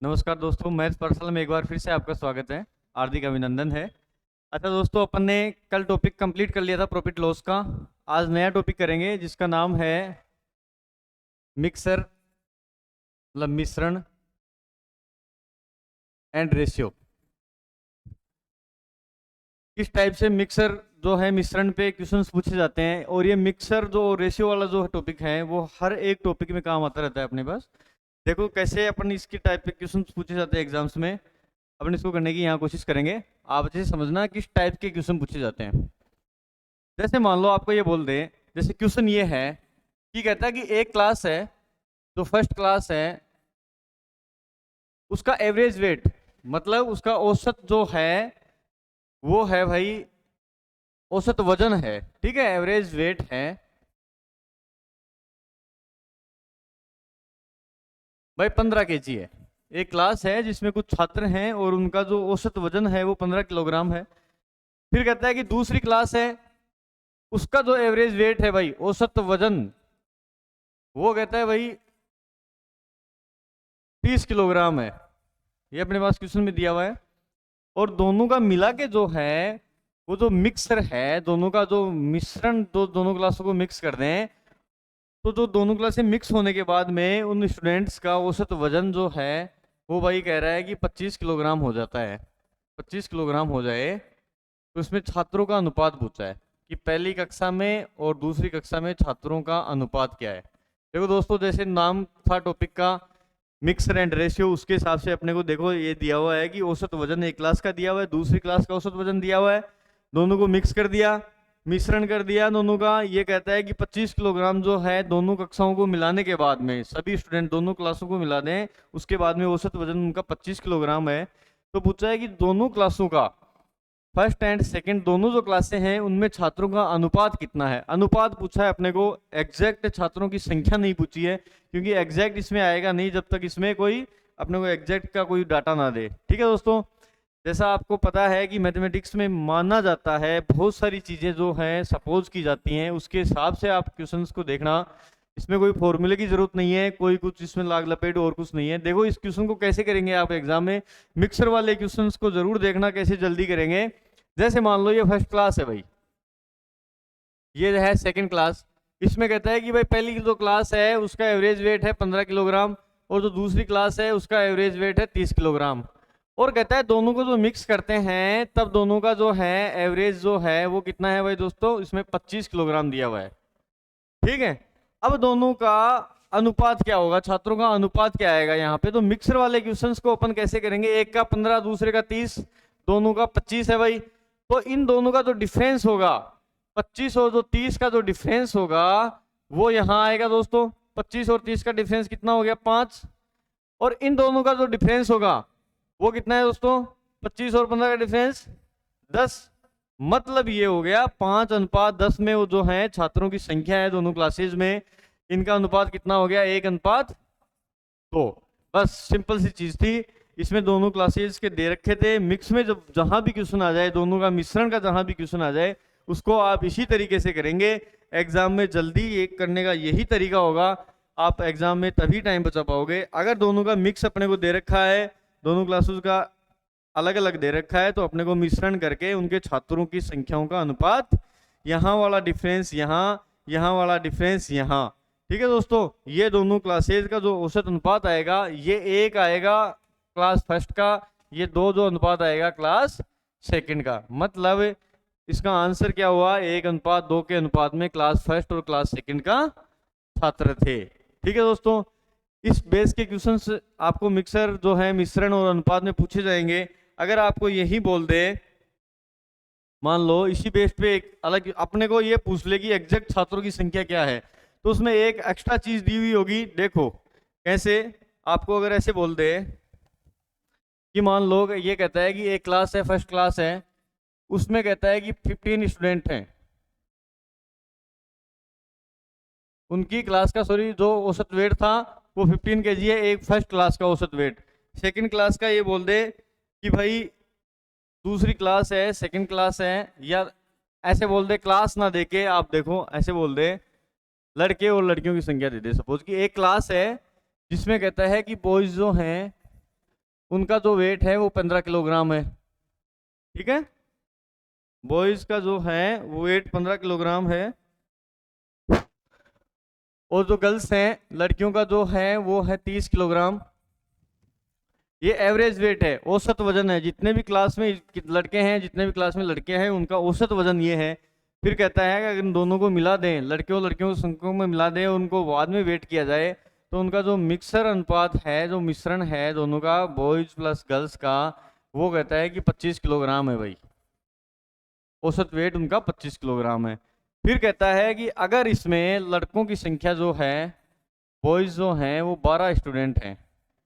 नमस्कार दोस्तों, maths personal में एक बार फिर से आपका स्वागत है। हार्दिक अभिनंदन है। अच्छा दोस्तों, अपन ने कल टॉपिक कंप्लीट कर लिया था प्रॉफिट लॉस का। आज नया टॉपिक करेंगे जिसका नाम है मिक्सर, मतलब मिश्रण एंड रेशियो। किस टाइप से मिक्सर जो है मिश्रण पे क्वेश्चंस पूछे जाते हैं, और ये मिक्सर जो रेशियो वाला जो टॉपिक है वो हर एक टॉपिक में काम आता रहता है अपने पास। देखो कैसे अपन इसकी टाइप पे क्वेश्चन पूछे जाते हैं एग्जाम्स में। अपन इसको करने की यहाँ कोशिश करेंगे। आप अच्छे से समझना किस टाइप के क्वेश्चन पूछे जाते हैं। जैसे मान लो आपको ये बोल दे, जैसे क्वेश्चन ये है कि कहता है कि एक क्लास है, जो फर्स्ट क्लास है, उसका एवरेज वेट, मतलब उसका औसत जो है वो है भाई, औसत वजन है, ठीक है, एवरेज वेट है भाई 15 kg है। एक क्लास है जिसमें कुछ छात्र हैं और उनका जो औसत वजन है वो 15 किलोग्राम है। फिर कहता है कि दूसरी क्लास है, उसका जो एवरेज वेट है भाई, औसत वजन, वो कहता है भाई 30 किलोग्राम है। ये अपने पास क्वेश्चन में दिया हुआ है। और दोनों का मिला के जो है वो जो मिक्सर है, दोनों का जो मिश्रण, जो दोनों क्लासों को मिक्स कर दें, तो जो दोनों क्लासें मिक्स होने के बाद में उन स्टूडेंट्स का औसत वजन जो है वो भाई कह रहा है कि 25 किलोग्राम हो जाता है। 25 किलोग्राम हो जाए तो इसमें छात्रों का अनुपात पूछा है कि पहली कक्षा में और दूसरी कक्षा में छात्रों का अनुपात क्या है। देखो दोस्तों, जैसे नाम था टॉपिक का मिक्सर एंड रेशियो, उसके हिसाब से अपने को देखो ये दिया हुआ है कि औसत वजन एक क्लास का दिया हुआ है, दूसरी क्लास का औसत वजन दिया हुआ है, दोनों को मिक्स कर दिया, मिश्रण कर दिया दोनों का। ये कहता है कि 25 किलोग्राम जो है दोनों कक्षाओं को मिलाने के बाद में, सभी स्टूडेंट दोनों क्लासों को मिला दें, उसके बाद में औसत वजन उनका 25 किलोग्राम है। तो पूछा है कि दोनों क्लासों का, फर्स्ट एंड सेकंड दोनों जो क्लासें हैं उनमें छात्रों का अनुपात कितना है। अनुपात पूछा है अपने को, एग्जैक्ट छात्रों की संख्या नहीं पूछी है, क्योंकि एग्जैक्ट इसमें आएगा नहीं जब तक इसमें कोई अपने को एग्जैक्ट का कोई डाटा ना दे। ठीक है दोस्तों, जैसा आपको पता है कि मैथमेटिक्स में माना जाता है, बहुत सारी चीजें जो हैं सपोज की जाती हैं, उसके हिसाब से आप क्वेश्चंस को देखना। इसमें कोई फॉर्मूले की जरूरत नहीं है, कोई कुछ इसमें लाग लपेट और कुछ नहीं है। देखो इस क्वेश्चन को कैसे करेंगे आप एग्जाम में, मिक्सर वाले क्वेश्चंस को जरूर देखना कैसे जल्दी करेंगे। जैसे मान लो ये फर्स्ट क्लास है भाई, ये है सेकंड क्लास। इसमें कहता है कि भाई पहली जो क्लास है उसका एवरेज वेट है 15 किलोग्राम, और जो दूसरी क्लास है उसका एवरेज वेट है 30 किलोग्राम। और कहता है दोनों को जो मिक्स करते हैं तब दोनों का जो है एवरेज जो है वो कितना है भाई दोस्तों, इसमें 25 किलोग्राम दिया हुआ है। ठीक है, अब दोनों का अनुपात क्या होगा, छात्रों का अनुपात क्या आएगा यहाँ पे। तो मिक्सर वाले क्वेश्चंस को अपन कैसे करेंगे, एक का 15 दूसरे का 30, दोनों का 25 है भाई। तो इन दोनों का जो डिफरेंस होगा 25 और जो 30 का जो डिफरेंस होगा वो यहाँ आएगा दोस्तों। 25 और 30 का डिफरेंस कितना हो गया, 5। और इन दोनों का जो डिफरेंस होगा वो कितना है दोस्तों, 25 और 15 का डिफरेंस 10। मतलब ये हो गया 5:10 में वो जो है छात्रों की संख्या है दोनों क्लासेज में, इनका अनुपात कितना हो गया, 1:2। बस सिंपल सी चीज थी। इसमें दोनों क्लासेज के दे रखे थे, मिक्स में जब जहां भी क्वेश्चन आ जाए, दोनों का मिश्रण का जहां भी क्वेश्चन आ जाए, उसको आप इसी तरीके से करेंगे। एग्जाम में जल्दी एक करने का यही तरीका होगा, आप एग्जाम में तभी टाइम बचा पाओगे। अगर दोनों का मिक्स अपने को दे रखा है, दोनों क्लासेस का अलग अलग दे रखा है, तो अपने को मिश्रण करके उनके छात्रों की संख्याओं का अनुपात, यहाँ वाला डिफरेंस यहाँ, यहाँ वाला डिफरेंस यहाँ। ठीक है दोस्तों, ये दोनों क्लासेज का जो औसत अनुपात आएगा, ये एक आएगा क्लास फर्स्ट का, ये दो जो अनुपात आएगा क्लास सेकंड का। मतलब इसका आंसर क्या हुआ, 1:2 के अनुपात में क्लास फर्स्ट और क्लास सेकंड का छात्र थे। ठीक है दोस्तों, इस बेस के क्वेश्चंस आपको मिक्सर जो है मिश्रण और अनुपात में पूछे जाएंगे। अगर आपको यही बोल दे, मान लो इसी बेस पे एक अलग अपने को ये पूछ ले कि एग्जैक्ट छात्रों की संख्या क्या है, तो उसमें एक एक्स्ट्रा चीज दी हुई होगी। देखो कैसे, आपको अगर ऐसे बोल दे कि मान लो ये कहता है कि एक क्लास है, फर्स्ट क्लास है, उसमें कहता है कि 15 स्टूडेंट हैं, उनकी क्लास का, सॉरी, जो औसत वेट था वो 15 kg है, एक फर्स्ट क्लास का औसत वेट। सेकंड क्लास का ये बोल दे कि भाई दूसरी क्लास है, सेकंड क्लास है, या ऐसे बोल दे, क्लास ना देके आप देखो ऐसे बोल दे, लड़के और लड़कियों की संख्या दे दे। सपोज कि एक क्लास है जिसमें कहता है कि बॉयज जो हैं उनका जो वेट है वो 15 किलोग्राम है। ठीक है, बॉयज का जो है वो वेट 15 किलोग्राम है, और जो गर्ल्स हैं, लड़कियों का जो है वो है 30 किलोग्राम। ये एवरेज वेट है, औसत वजन है। जितने भी क्लास में लड़के हैं, जितने भी क्लास में लड़के हैं, उनका औसत वजन ये है। फिर कहता है कि अगर इन दोनों को मिला दें, लड़कियों लड़कियों को संख्याओं में मिला दें और उनको बाद में वेट किया जाए, तो उनका जो मिक्सर अनुपात है, जो मिश्रण है दोनों का, बॉयज प्लस गर्ल्स का, वो कहता है कि 25 किलोग्राम है भाई। औसत वेट उनका 25 किलोग्राम है। फिर कहता है कि अगर इसमें लड़कों की संख्या जो है, बॉयज जो हैं वो 12 स्टूडेंट हैं,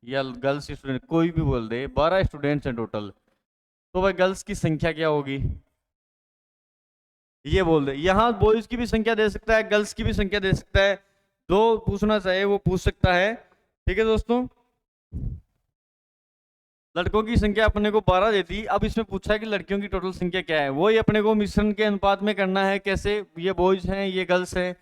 या गर्ल्स स्टूडेंट कोई भी बोल दे, 12 स्टूडेंट्स हैं टोटल, तो भाई गर्ल्स की संख्या क्या होगी, ये बोल दे। यहाँ बॉयज की भी संख्या दे सकता है, गर्ल्स की भी संख्या दे सकता है, जो पूछना चाहे वो पूछ सकता है। ठीक है दोस्तों, लड़कों की संख्या अपने को 12 देती, अब इसमें पूछा है कि लड़कियों की टोटल संख्या क्या है, वही अपने को मिश्रण के अनुपात में करना है। कैसे, ये बॉयज हैं ये गर्ल्स हैं,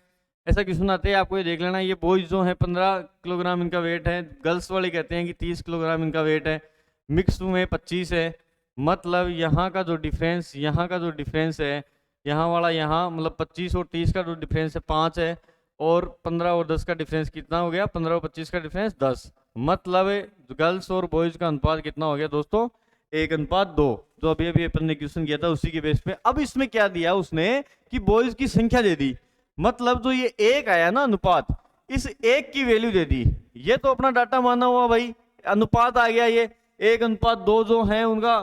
ऐसा क्वेश्चन आते हैं, आपको ये देख लेना। ये बॉयज जो है 15 किलोग्राम इनका वेट है, गर्ल्स वाले कहते हैं कि 30 किलोग्राम इनका वेट है, मिक्स में 25 है। मतलब यहाँ का जो डिफरेंस, यहाँ का जो डिफरेंस है, यहाँ वाला यहाँ, मतलब 25 और 30 का जो डिफरेंस है 5 है, और 15 और 10 का डिफरेंस कितना हो गया, 15 और 25 का डिफरेंस 10। मतलब गर्ल्स और बॉयज का अनुपात कितना हो गया दोस्तों, 1:2, जो अभी अभी अपन ने क्वेश्चन किया था उसी के बेस पे। अब इसमें क्या दिया उसने कि बॉयज की संख्या दे दी, मतलब जो ये एक आया ना अनुपात, इस एक की वैल्यू दे दी। ये तो अपना डाटा माना हुआ भाई, अनुपात आ गया ये 1:2 जो है उनका,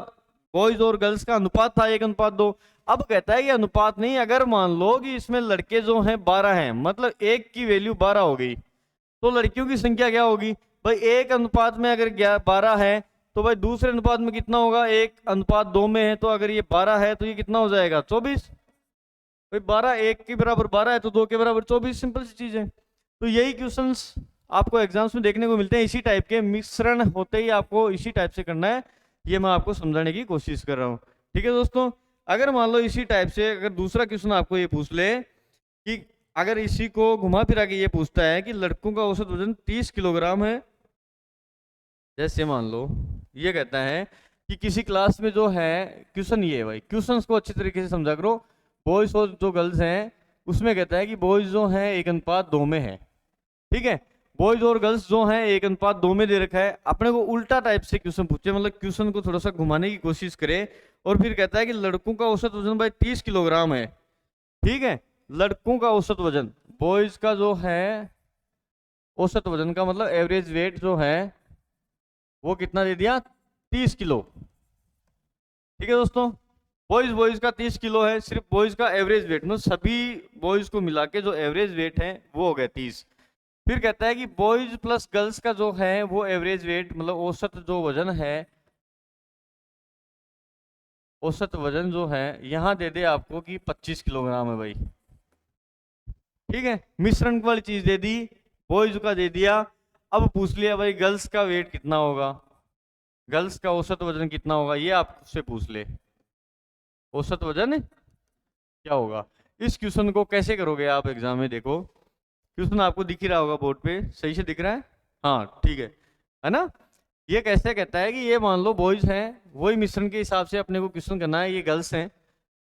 बॉयज और गर्ल्स का अनुपात था 1:2। अब कहता है कि अनुपात नहीं, अगर मान लो कि इसमें लड़के जो हैं 12 हैं, मतलब एक की वैल्यू 12 हो गई, तो लड़कियों की संख्या क्या होगी भाई, एक अनुपात में अगर 12 है, तो भाई दूसरे अनुपात में कितना होगा, 1:2 में है, तो अगर ये 12 है तो ये कितना हो जाएगा, 24। भाई 12 एक के बराबर 12 है, तो 2 के बराबर 24, सिंपल सी चीज है। तो यही क्वेश्चंस आपको एग्जाम्स में देखने को मिलते हैं, इसी टाइप के मिश्रण होते ही आपको इसी टाइप से करना है, ये मैं आपको समझाने की कोशिश कर रहा हूँ। ठीक है दोस्तों, अगर मान लो इसी टाइप से अगर दूसरा क्वेश्चन आपको ये पूछ ले कि अगर इसी को घुमा फिरा के ये पूछता है कि लड़कों का औसत वजन 30 किलोग्राम है, जैसे मान लो ये कहता है कि किसी क्लास में जो है, क्वेश्चन ये है भाई, क्वेश्चंस को अच्छी तरीके से समझा करो। बॉयज और जो गर्ल्स हैं उसमें कहता है कि बॉयज जो है 1:2 में है, ठीक है, बॉयज और गर्ल्स जो हैं 1:2 में दे रखा है। अपने को उल्टा टाइप से क्वेश्चन पूछे, मतलब क्वेश्चन को थोड़ा सा घुमाने की कोशिश करे, और फिर कहता है कि लड़कों का औसत वजन भाई 30 किलोग्राम है। ठीक है, लड़कों का औसत वजन, बॉयज का जो है औसत वजन का मतलब एवरेज वेट जो है वो कितना दे दिया, 30 किलो। ठीक है दोस्तों, बॉयज बॉयज का 30 किलो है, सिर्फ बॉयज का एवरेज वेट, मतलब सभी बॉयज को मिला के जो एवरेज वेट है वो हो गया 30। फिर कहता है कि बॉयज प्लस गर्ल्स का जो है वो एवरेज वेट, मतलब औसत जो वजन है, औसत वजन जो है यहाँ दे दे आपको कि 25 किलोग्राम है भाई। ठीक है, मिश्रण वाली चीज दे दी, बॉयज का दे दिया। अब पूछ लिया भाई गर्ल्स का वेट कितना होगा, गर्ल्स का औसत वजन कितना होगा, ये आपसे पूछ ले, औसत वजन क्या होगा। इस क्वेश्चन को कैसे करोगे आप एग्जाम में, देखो क्वेश्चन आपको दिख ही रहा होगा बोर्ड पे, सही से दिख रहा है, हाँ ठीक है ना। ये कैसे कहता है कि ये मान लो बॉयज हैं, वही मिश्रण के हिसाब से अपने को क्वेश्चन करना है, ये गर्ल्स हैं।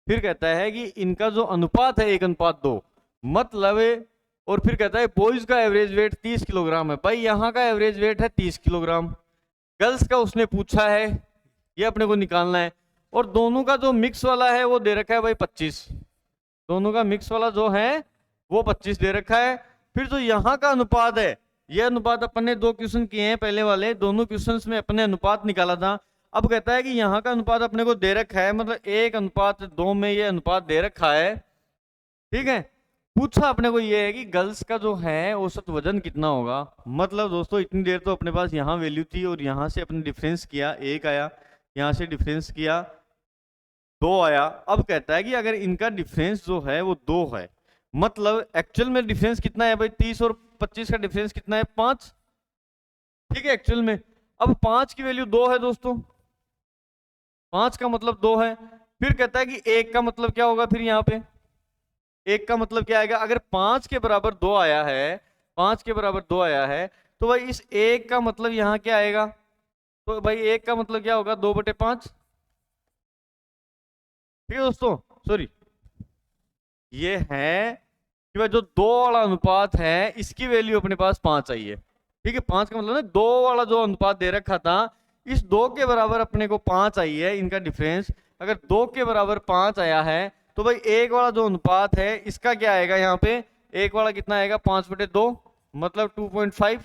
फिर कहता है कि इनका जो अनुपात है 1:2, मतलब, और फिर कहता है बॉयज का एवरेज वेट 30 किलोग्राम है। भाई यहाँ का एवरेज वेट है 30 किलोग्राम, गर्ल्स का उसने पूछा है, ये अपने को निकालना है, और दोनों का जो मिक्स वाला है वो दे रखा है भाई 25, दोनों का मिक्स वाला जो है वो 25 दे रखा है। फिर जो यहाँ का अनुपात है, ये अनुपात अपन ने 2 क्वेश्चन किए हैं पहले वाले, दोनों क्वेश्चंस में अपने अनुपात निकाला था। अब कहता है कि यहाँ का अनुपात अपने को दे रखा है, मतलब 1:2 में ये अनुपात दे रखा है। ठीक है, पूछा अपने को ये है कि गर्ल्स का जो है औसत वजन कितना होगा। मतलब दोस्तों इतनी देर तो अपने पास यहाँ वैल्यू थी, और यहाँ से अपने डिफरेंस किया 1 आया, यहाँ से डिफरेंस किया 2 आया। अब कहता है कि अगर इनका डिफरेंस जो है वो 2 है, मतलब एक्चुअल में डिफरेंस कितना है भाई, 30 और 25 का डिफरेंस कितना है, 5। ठीक है, एक्चुअल में अब 5 की वैल्यू 2 है दोस्तों, 5 का मतलब 2 है। फिर कहता है कि 1 का मतलब क्या होगा, फिर यहाँ पे 1 का मतलब क्या आएगा, अगर 5 के बराबर 2 आया है, 5 के बराबर 2 आया है, तो भाई इस 1 का मतलब यहाँ क्या आएगा, तो भाई 1 का मतलब क्या होगा, 2/5। ठीक है दोस्तों, सॉरी, ये है कि भाई जो 2 वाला अनुपात है इसकी वैल्यू अपने पास 5 आई है। ठीक है, 5 का मतलब ना 2 वाला जो अनुपात दे रखा था, इस 2 के बराबर अपने को 5 आई है, इनका डिफरेंस अगर 2 के बराबर 5 आया है तो भाई 1 वाला जो अनुपात है इसका क्या आएगा, यहाँ पे 1 वाला कितना आएगा, 5/2 मतलब 2.5।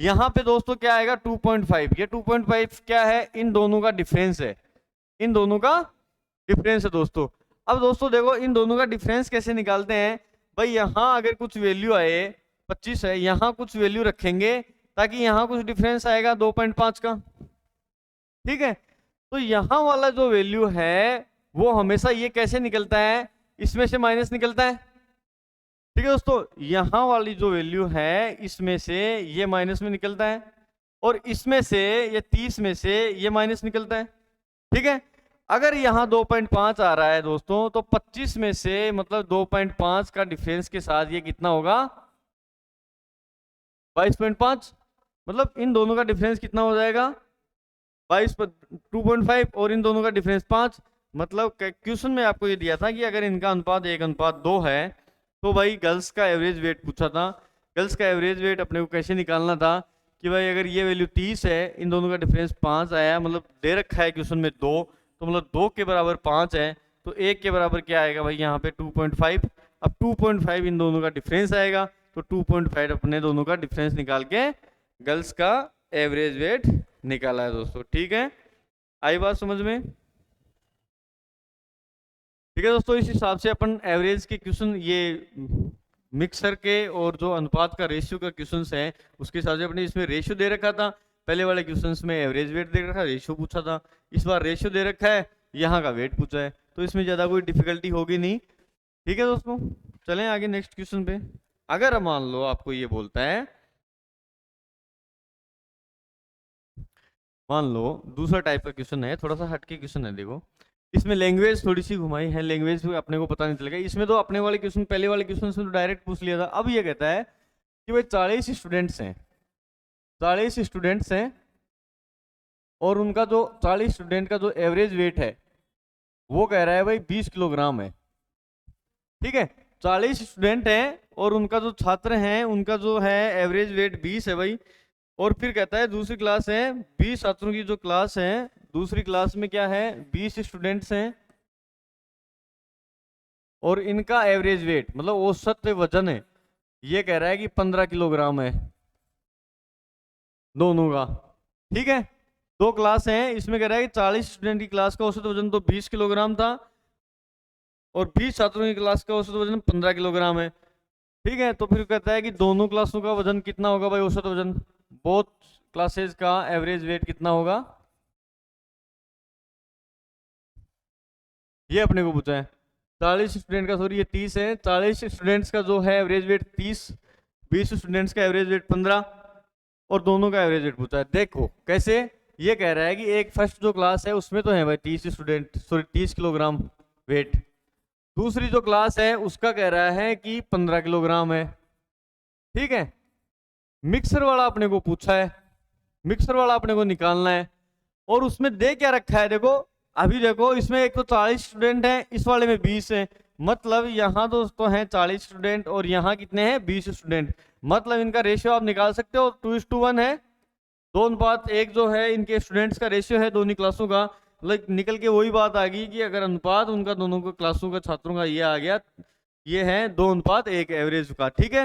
यहाँ पे दोस्तों क्या आएगा, 2.5। ये 2.5 क्या है, इन दोनों का डिफरेंस है, इन दोनों का डिफरेंस है दोस्तों। अब दोस्तों देखो इन दोनों का डिफरेंस कैसे निकालते हैं, भाई यहाँ अगर कुछ वैल्यू आए 25 है, यहाँ कुछ वैल्यू रखेंगे ताकि यहाँ कुछ डिफरेंस आएगा 2.5 का। ठीक है, तो यहाँ वाला जो वैल्यू है वो हमेशा ये कैसे निकलता है, इसमें से माइनस निकलता है। ठीक है दोस्तों, यहाँ वाली जो वैल्यू है इसमें से ये माइनस में निकलता है, और इसमें से ये 30 में से ये माइनस निकलता है। ठीक है, अगर यहाँ 2.5 आ रहा है दोस्तों, तो 25 में से मतलब 2.5 का डिफरेंस के साथ ये कितना होगा, 22.5। मतलब इन दोनों का डिफरेंस कितना हो जाएगा, 2.5, और इन दोनों का डिफरेंस 5। मतलब क्वेश्चन में आपको ये दिया था कि अगर इनका अनुपात 1:2 है तो भाई गर्ल्स का एवरेज वेट पूछा था। गर्ल्स का एवरेज वेट अपने को कैसे निकालना था कि भाई अगर ये वैल्यू 30 है, इन दोनों का डिफरेंस 5 आया, मतलब दे रखा है क्वेश्चन में 2, तो मतलब 2 के बराबर 5 है, तो 1 के बराबर क्या आएगा भाई यहाँ पे 2.5। अब 2.5 इन दोनों का डिफरेंस आएगा, तो 2.5 अपने दोनों का डिफरेंस निकाल के गर्ल्स का एवरेज वेट निकाला है दोस्तों। ठीक है, आई बात समझ में? ठीक है दोस्तों, इस हिसाब से अपन एवरेज के क्वेश्चन, ये मिक्सर के और जो अनुपात का रेशियो का क्वेश्चन है उसके हिसाब से अपने इसमें रेशियो दे रखा था, पहले वाले क्वेश्चंस में एवरेज वेट दे रखा, रेशियो पूछा था। इस बार रेशियो दे रखा है, यहाँ का वेट पूछा है, तो इसमें ज़्यादा कोई डिफिकल्टी होगी नहीं। ठीक है दोस्तों, चलें आगे नेक्स्ट क्वेश्चन पे। अगर मान लो आपको ये बोलता है, मान लो दूसरा टाइप का क्वेश्चन है, थोड़ा सा हटके क्वेश्चन है, देखो इसमें लैंग्वेज थोड़ी सी घुमाई है, लैंग्वेज भी अपने को पता नहीं चलेगा। इसमें तो अपने वाले क्वेश्चन, पहले वाले क्वेश्चन से तो डायरेक्ट पूछ लिया था। अब ये कहता है कि भाई 40 स्टूडेंट्स हैं, 40 स्टूडेंट्स हैं, और उनका जो 40 स्टूडेंट का जो एवरेज वेट है वो कह रहा है भाई 20 किलोग्राम है। ठीक है, 40 स्टूडेंट हैं और उनका जो छात्र हैं उनका जो है एवरेज वेट 20 है भाई। और फिर कहता है दूसरी क्लास है, 20 छात्रों की जो क्लास है, दूसरी क्लास में क्या है, 20 स्टूडेंट्स हैं, और इनका एवरेज वेट मतलब औसत वजन है, ये कह रहा है कि 15 किलोग्राम है दोनों का। ठीक है, दो क्लास हैं, इसमें कह रहा है कि 40 स्टूडेंट की क्लास का औसत वजन तो 20 किलोग्राम था, और 20 छात्रों की क्लास का औसत वजन 15 किलोग्राम है। ठीक है, तो फिर कहता है कि दोनों क्लासों का वजन कितना होगा भाई, औसत वजन, बोथ क्लासेस का एवरेज वेट कितना होगा, ये अपने को पूछा है। 40 स्टूडेंट का, सॉरी ये 30 है, 40 स्टूडेंट्स का जो है एवरेज वेट 30, 20 स्टूडेंट्स का एवरेज वेट 15, और दोनों का एवरेज वेट पूछा है। देखो कैसे, ये कह रहा है कि एक फर्स्ट जो क्लास है उसमें तो है भाई 30 स्टूडेंट, सॉरी 30 किलोग्राम वेट, दूसरी जो क्लास है उसका कह रहा है कि 15 किलोग्राम है। ठीक है, मिक्सर वाला अपने को पूछा है, मिक्सर वाला अपने को निकालना है, और उसमें दे क्या रखा है, देखो अभी देखो इसमें एक तो 40 स्टूडेंट हैं, इस वाले में 20 है, मतलब यहाँ दोस्तों हैं 40 स्टूडेंट और यहाँ कितने हैं 20 स्टूडेंट, मतलब इनका रेशियो आप निकाल सकते हो 2:1 है, 2:1 जो है इनके स्टूडेंट्स का रेशियो है दोनों क्लासों का। मतलब निकल के वही बात आ गई कि अगर अनुपात उनका दोनों को क्लासों का छात्रों का ये आ गया, ये है 2:1 एवरेज का। ठीक है,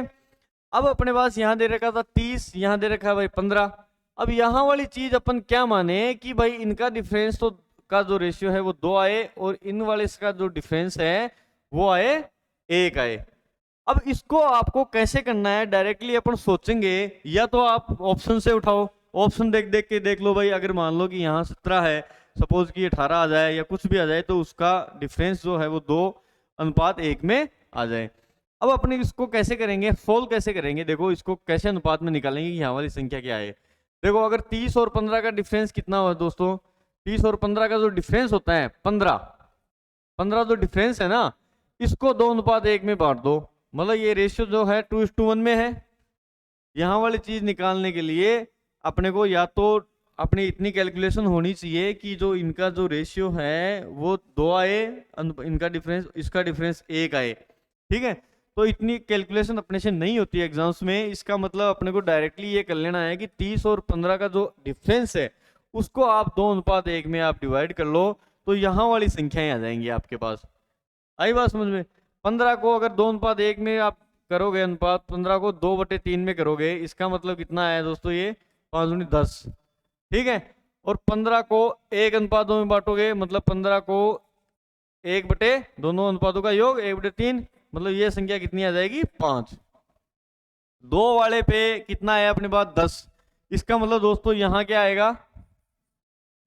अब अपने पास यहाँ दे रखा था 30, यहाँ दे रखा है भाई 15। अब यहाँ वाली चीज अपन क्या माने कि भाई इनका डिफरेंस तो का जो रेशियो है वो 2 आए, और इन वाले इसका जो डिफरेंस है वो आए 1 आए। अब इसको आपको कैसे करना है, डायरेक्टली अपन सोचेंगे, या तो आप ऑप्शन से उठाओ, ऑप्शन देख देख के देख लो भाई, अगर मान लो कि यहाँ 17 है, सपोज कि 18 आ जाए या कुछ भी आ जाए, तो उसका डिफरेंस जो है वो 2:1 में आ जाए। अब अपने इसको कैसे करेंगे, सोल्व कैसे करेंगे, देखो इसको कैसे अनुपात में निकालेंगे कि यहाँ वाली संख्या क्या है। देखो अगर 30 और 15 का डिफरेंस कितना हुआ दोस्तों, 30 और 15 का जो डिफरेंस होता है 15 जो डिफरेंस है ना, इसको 2:1 में बांट दो, मतलब ये रेशियो जो है 2:1 में है। यहाँ वाली चीज निकालने के लिए अपने को या तो अपनी इतनी कैलकुलेशन होनी चाहिए कि जो इनका जो रेशियो है वो 2 आए, इनका डिफरेंस, इसका डिफरेंस 1 आए। ठीक है, तो इतनी कैलकुलेशन अपने से नहीं होती है एग्जाम्स में। इसका मतलब अपने को डायरेक्टली ये कर लेना है कि 30 और 15 का जो डिफरेंस है उसको आप 2:1 में आप डिवाइड कर लो, तो यहाँ वाली संख्याएं आ जाएंगी आपके पास। आई बात समझ में? 15 को अगर 2:1 में आप करोगे अनुपात, 15 को 2/3 में करोगे, इसका मतलब कितना है दोस्तों, ये 5 दूनी 10। ठीक है, और 15 को 1:2 में बांटोगे, मतलब 15 को 1/, दोनों अनुपातों का योग 1/3, मतलब ये संख्या कितनी आ जाएगी, 5। 2 वाले पे कितना है अपने पास, 10। इसका मतलब दोस्तों यहाँ क्या आएगा,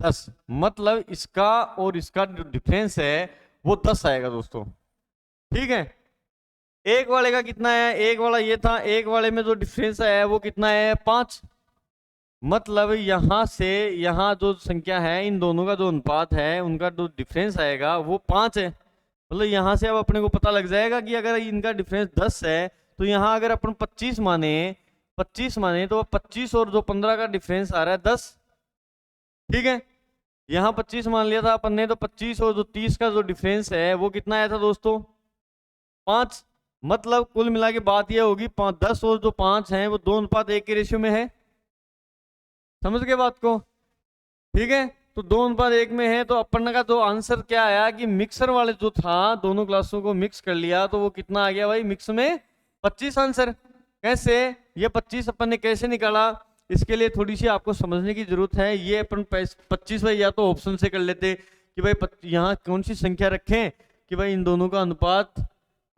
10। मतलब इसका और इसका जो डिफरेंस है वो 10 आएगा दोस्तों। ठीक है, एक वाले का कितना है, एक वाला ये था, एक वाले में जो डिफरेंस है वो कितना है, 5। मतलब यहां से यहां जो संख्या है, इन दोनों का जो अनुपात है उनका जो डिफरेंस आएगा वो 5 है। मतलब यहां से अब अपने को पता लग जाएगा कि अगर इनका डिफरेंस 10 है तो यहां अगर अपन 25 माने, 25 माने तो 25 और जो 15 का डिफरेंस आ रहा है 10। ठीक है, यहां 25 मान लिया था अपन ने, तो 25 और जो 30 का जो डिफरेंस है वो कितना आया था दोस्तों, 5। मतलब कुल मिला के बात यह होगी 10 और जो 5 है वो 2:1 के रेशियो में है। समझ गए बात को? ठीक है, तो 2:1 में है, तो अपन का जो आंसर क्या आया कि मिक्सर वाले जो था, दोनों क्लासों को मिक्स कर लिया तो वो कितना आ गया भाई, मिक्स में 25 आंसर। कैसे, ये 25 अपन ने कैसे निकाला, इसके लिए थोड़ी सी आपको समझने की जरूरत है। ये अपन 25 भाई या तो ऑप्शन से कर लेते कि भाई यहाँ कौन सी संख्या रखें कि भाई इन दोनों का अनुपात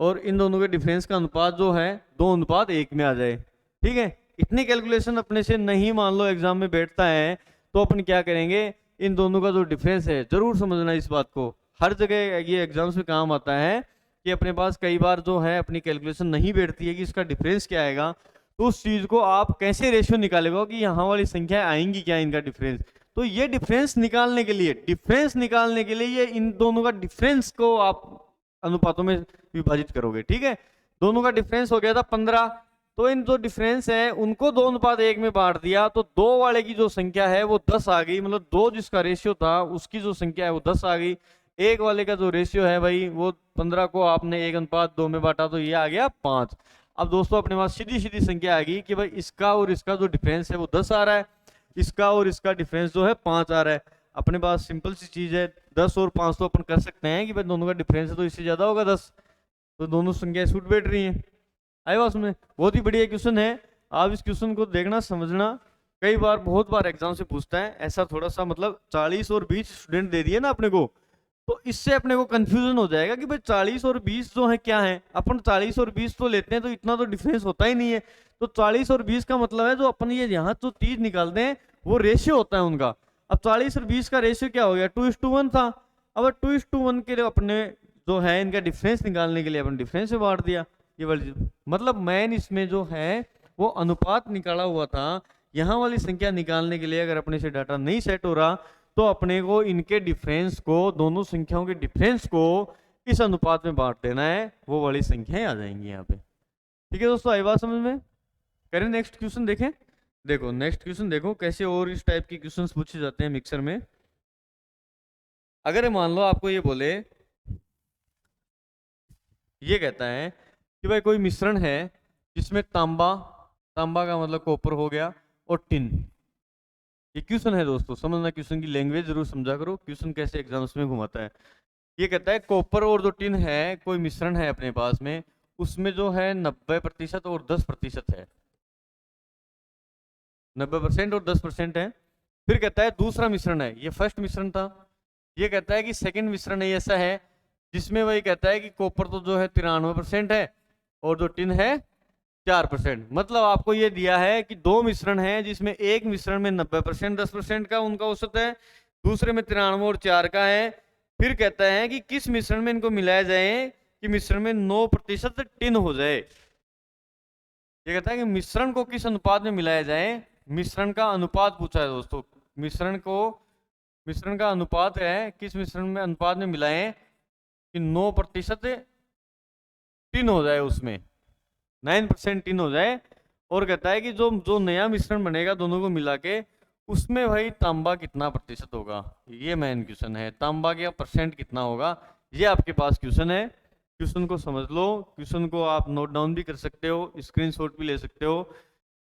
और इन दोनों के डिफरेंस का अनुपात जो है 2:1 में आ जाए। ठीक है, इतनी कैलकुलेशन अपने से नहीं मान लो एग्जाम में बैठता है तो अपन क्या करेंगे, इन दोनों का जो डिफरेंस है, जरूर समझना इस बात को, हर जगह ये एग्जाम्स में काम आता है कि अपने पास कई बार जो है अपनी कैलकुलेशन नहीं बैठती है कि इसका डिफरेंस क्या आएगा, तो उस चीज को आप कैसे रेशियो निकालेगा कि यहाँ वाली संख्या आएंगी क्या इनका डिफरेंस। तो ये डिफरेंस निकालने के लिए, ये इन दोनों का डिफरेंस को आप अनुपातों में विभाजित करोगे। ठीक है, दोनों का डिफरेंस हो गया था 15, तो इन जो डिफरेंस है उनको 2:1 में बांट दिया, तो 2 वाले की जो संख्या है वो 10 आ गई। मतलब 2 जिसका रेशियो था उसकी जो संख्या है वो 10 आ गई। एक वाले का जो रेशियो है भाई वो 15 को आपने 1:2 में बांटा तो ये आ गया 5। अब दोस्तों अपने पास सीधी सीधी संख्या आ गई कि भाई इसका और इसका जो डिफरेंस है वो 10 आ रहा है, इसका और इसका डिफरेंस जो है 5 आ रहा है। अपने पास सिंपल सी चीज है, 10 और 5 तो अपन कर सकते हैं कि भाई दोनों का डिफरेंस है तो इससे ज्यादा होगा 10, तो दोनों संख्याएं सूट बैठ रही हैं। आई बात समझ? बहुत ही बढ़िया क्वेश्चन है, आप इस क्वेश्चन को देखना समझना। कई बार बहुत बार एग्जाम से पूछता है, ऐसा थोड़ा सा मतलब 40 और 20 स्टूडेंट दे दिए ना अपने को, तो इससे अपने को कंफ्यूजन हो जाएगा कि भाई 40 और 20 जो है क्या है। अपन 40 और 20 तो लेते हैं तो इतना तो डिफरेंस होता ही नहीं है, तो 40 और 20 का मतलब है जो अपन ये यहाँ जो 30 निकालते हैं वो रेशियो होता है उनका। अब 40 और 20 का रेशियो क्या हो गया, 2:1 था। अब 2:1 के लिए अपने जो है इनका डिफरेंस निकालने के लिए अपन डिफरेंस में बांट दिया ये वाली चीज। मतलब मैन इसमें जो है वो अनुपात निकाला हुआ था, यहाँ वाली संख्या निकालने के लिए अगर अपने से डाटा नहीं सेट हो रहा तो अपने को इनके डिफरेंस को, दोनों संख्याओं के डिफरेंस को इस अनुपात में बांट देना है, वो वाली संख्याएं आ जाएंगी यहाँ पे। ठीक है दोस्तों, आई बात समझ में? करें नेक्स्ट क्वेश्चन देखें। देखो नेक्स्ट क्वेश्चन देखो कैसे और इस टाइप के क्वेश्चंस पूछे जाते हैं मिक्सर में। अगर मान लो आपको ये बोले, ये कहता है कि भाई कोई मिश्रण है जिसमें तांबा, तांबा का मतलब कॉपर हो गया, और टिन। ये क्वेश्चन है दोस्तों, समझना, क्वेश्चन की लैंग्वेज जरूर समझा करो, क्वेश्चन कैसे एग्जाम्स में घुमाता है। ये कहता है कॉपर और जो टिन है, कोई मिश्रण है अपने पास में, उसमें जो है 90% और 10% है, 90% और 10% है। फिर कहता है दूसरा मिश्रण है, ये फर्स्ट मिश्रण था। ये कहता है कि सेकंड मिश्रण है ऐसा है जिसमें वही कहता है कि कॉपर तो जो है 93% है और जो टिन है 4%। मतलब आपको ये दिया है कि दो मिश्रण हैं जिसमें एक मिश्रण में 90% 10% का उनका औसत है, दूसरे में 93 और 4 का है। फिर कहता है कि किस मिश्रण में इनको मिलाया जाए कि मिश्रण में 9% टिन हो जाए। ये कहता है कि मिश्रण को किस अनुपात में मिलाया जाए, मिश्रण का अनुपात पूछा है दोस्तों। मिश्रण का अनुपात है, किस मिश्रण में अनुपात में मिलाएं कि 9% टिन हो जाए, उसमें 9% टिन हो जाए। और कहता है कि जो जो नया मिश्रण बनेगा दोनों को मिला के, उसमें भाई तांबा कितना प्रतिशत होगा, ये मेन क्वेश्चन है। तांबा का परसेंट कितना होगा, ये आपके पास क्वेश्चन है। क्वेश्चन को समझ लो, क्वेश्चन को आप नोट डाउन भी कर सकते हो, स्क्रीनशॉट भी ले सकते हो।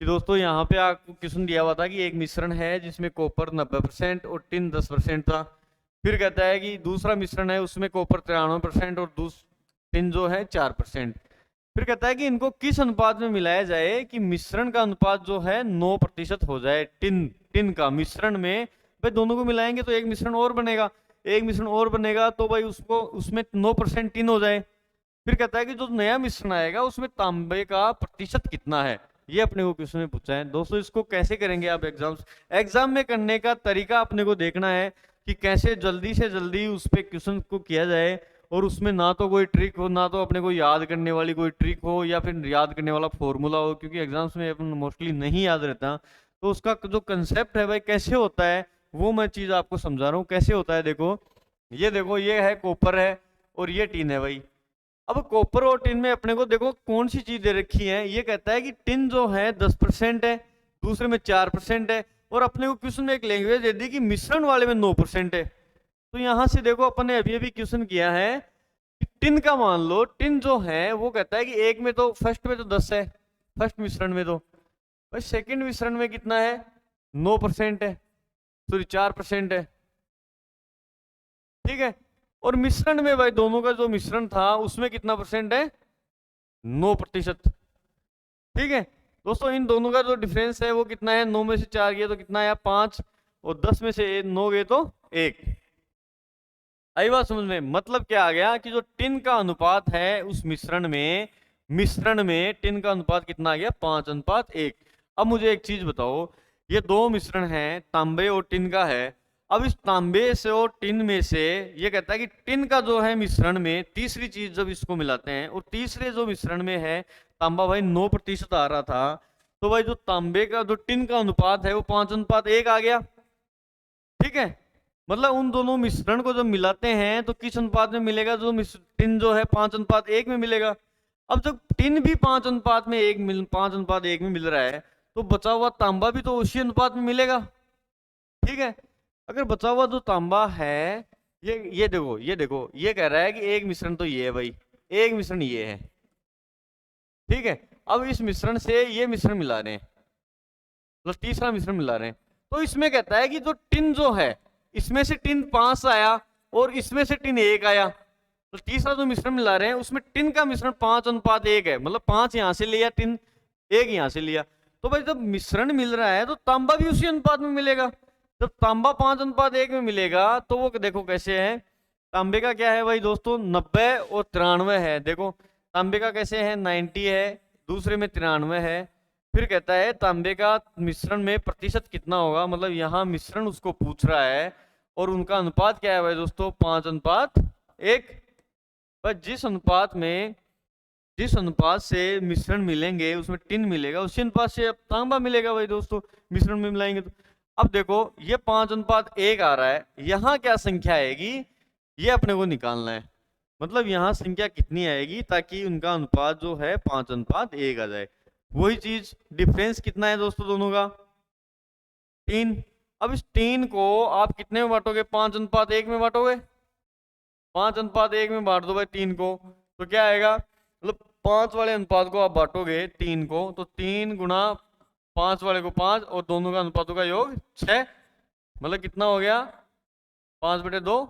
कि दोस्तों यहाँ पे आपको क्वेश्चन दिया हुआ था कि एक मिश्रण है जिसमें कॉपर 90% और टिन 10% था। फिर कहता है कि दूसरा मिश्रण है उसमें कॉपर 93% और टिन जो है 4%। फिर कहता है कि इनको किस अनुपात में मिलाया जाए कि मिश्रण का अनुपात जो है 9% हो जाए। टिन टिन का मिश्रण में, भाई दोनों को मिलाएंगे तो एक मिश्रण और बनेगा, एक मिश्रण और बनेगा तो भाई उसको उसमें 9% टिन हो जाए। फिर कहता है कि जो नया मिश्रण आएगा उसमें तांबे का प्रतिशत कितना है, ये अपने को क्वेश्चन में पूछा है। दोस्तों इसको कैसे करेंगे आप एग्जाम में करने का तरीका अपने को देखना है कि कैसे जल्दी से जल्दी उस पे क्वेश्चन को किया जाए, और उसमें ना तो कोई ट्रिक हो, ना तो अपने को याद करने वाली कोई ट्रिक हो या फिर याद करने वाला फॉर्मूला हो, क्योंकि एग्जाम्स में अपन मोस्टली नहीं याद रहता। तो उसका जो कंसेप्ट है भाई कैसे होता है, वो मैं चीज आपको समझा रहा हूँ कैसे होता है। देखो ये है कॉपर है और ये टीन है भाई। अब कॉपर और टिन में अपने को देखो कौन सी चीज दे रखी है, ये कहता है कि टिन जो है 10% है, दूसरे में 4% है, और अपने को क्वेश्चन में एक लैंग्वेज दे दी कि मिश्रण वाले में 9% है। तो यहां से देखो अपन ने अभी अभी क्वेश्चन किया है कि टिन का मान लो, टिन जो है वो कहता है कि एक में तो फर्स्ट में तो 10 है, फर्स्ट मिश्रण में तो, भाई सेकंड मिश्रण में कितना है 9% है, सॉरी 4% है, ठीक है। और मिश्रण में भाई दोनों का जो मिश्रण था उसमें कितना परसेंट है 9%, ठीक है। दोस्तों इन दोनों का जो डिफरेंस है वो कितना है, 9 में से 4 गए तो कितना आया 5, और 10 में से 9 गए तो 1। आई बात समझ में, मतलब क्या आ गया कि जो टिन का अनुपात है उस मिश्रण में टिन का अनुपात कितना आ गया 5:1। अब मुझे एक चीज बताओ, ये दो मिश्रण हैं तांबे और टिन का है। अब इस तांबे से और टिन में से ये कहता है कि टिन का जो है मिश्रण में तीसरी चीज जब इसको मिलाते हैं, और तीसरे जो मिश्रण में है तांबा भाई 9% आ रहा था, तो भाई जो तांबे का जो टिन का अनुपात है वो 5:1 आ गया, ठीक है। मतलब उन दोनों मिश्रण को जब मिलाते हैं तो किस अनुपात में मिलेगा, जो टिन जो है 5:1 में मिलेगा। अब जब टिन भी 5:1 में मिल रहा है, तो बचा हुआ तांबा भी तो उसी अनुपात में मिलेगा, ठीक है। अगर बचा हुआ जो तांबा है, ये देखो ये कह रहा है कि एक मिश्रण तो ये है भाई, एक मिश्रण ये है, ठीक है। अब इस मिश्रण से ये मिश्रण मिला रहे हैं, मतलब तीसरा मिश्रण मिला रहे हैं, तो इसमें कहता है कि जो टिन जो है इसमें से टिन 5 आया और इसमें से टिन 1 आया, तो तीसरा जो मिश्रण मिला रहे हैं उसमें टिन का मिश्रण 5:1 है, मतलब 5 यहां से लिया, टिन 1 यहां से लिया। तो भाई जब मिश्रण मिल रहा है तो तांबा भी उसी अनुपात में मिलेगा। जब तांबा 5:1 में मिलेगा तो वो देखो कैसे है, तांबे का क्या है भाई दोस्तों 90 और 93 है। देखो तांबे का कैसे है 90 है, दूसरे में 93 है। फिर कहता है तांबे का मिश्रण में प्रतिशत कितना होगा, मतलब यहाँ मिश्रण उसको पूछ रहा है और उनका अनुपात क्या है भाई दोस्तों 5:1। पर जिस अनुपात से मिश्रण मिलेंगे उसमें टिन मिलेगा, उसी अनुपात से अब तांबा मिलेगा भाई दोस्तों, मिश्रण में मिलाएंगे तो। अब देखो ये 5:1 आ रहा है, यहाँ क्या संख्या आएगी ये अपने को निकालना है, मतलब यहाँ संख्या कितनी आएगी ताकि उनका अनुपात जो है 5:1 आ जाए। वही चीज डिफरेंस कितना है दोस्तों दोनों का 3। अब इस 3 को आप कितने में बांटोगे 5:1 में बांटोगे, 5:1 में बांट दो भाई 3 को, तो क्या आएगा, मतलब 5 वाले अनुपात को आप बांटोगे 3 को, तो 3 गुना 5 वाले को 5 और दोनों का अनुपातों का योग 6, मतलब कितना हो गया 5/2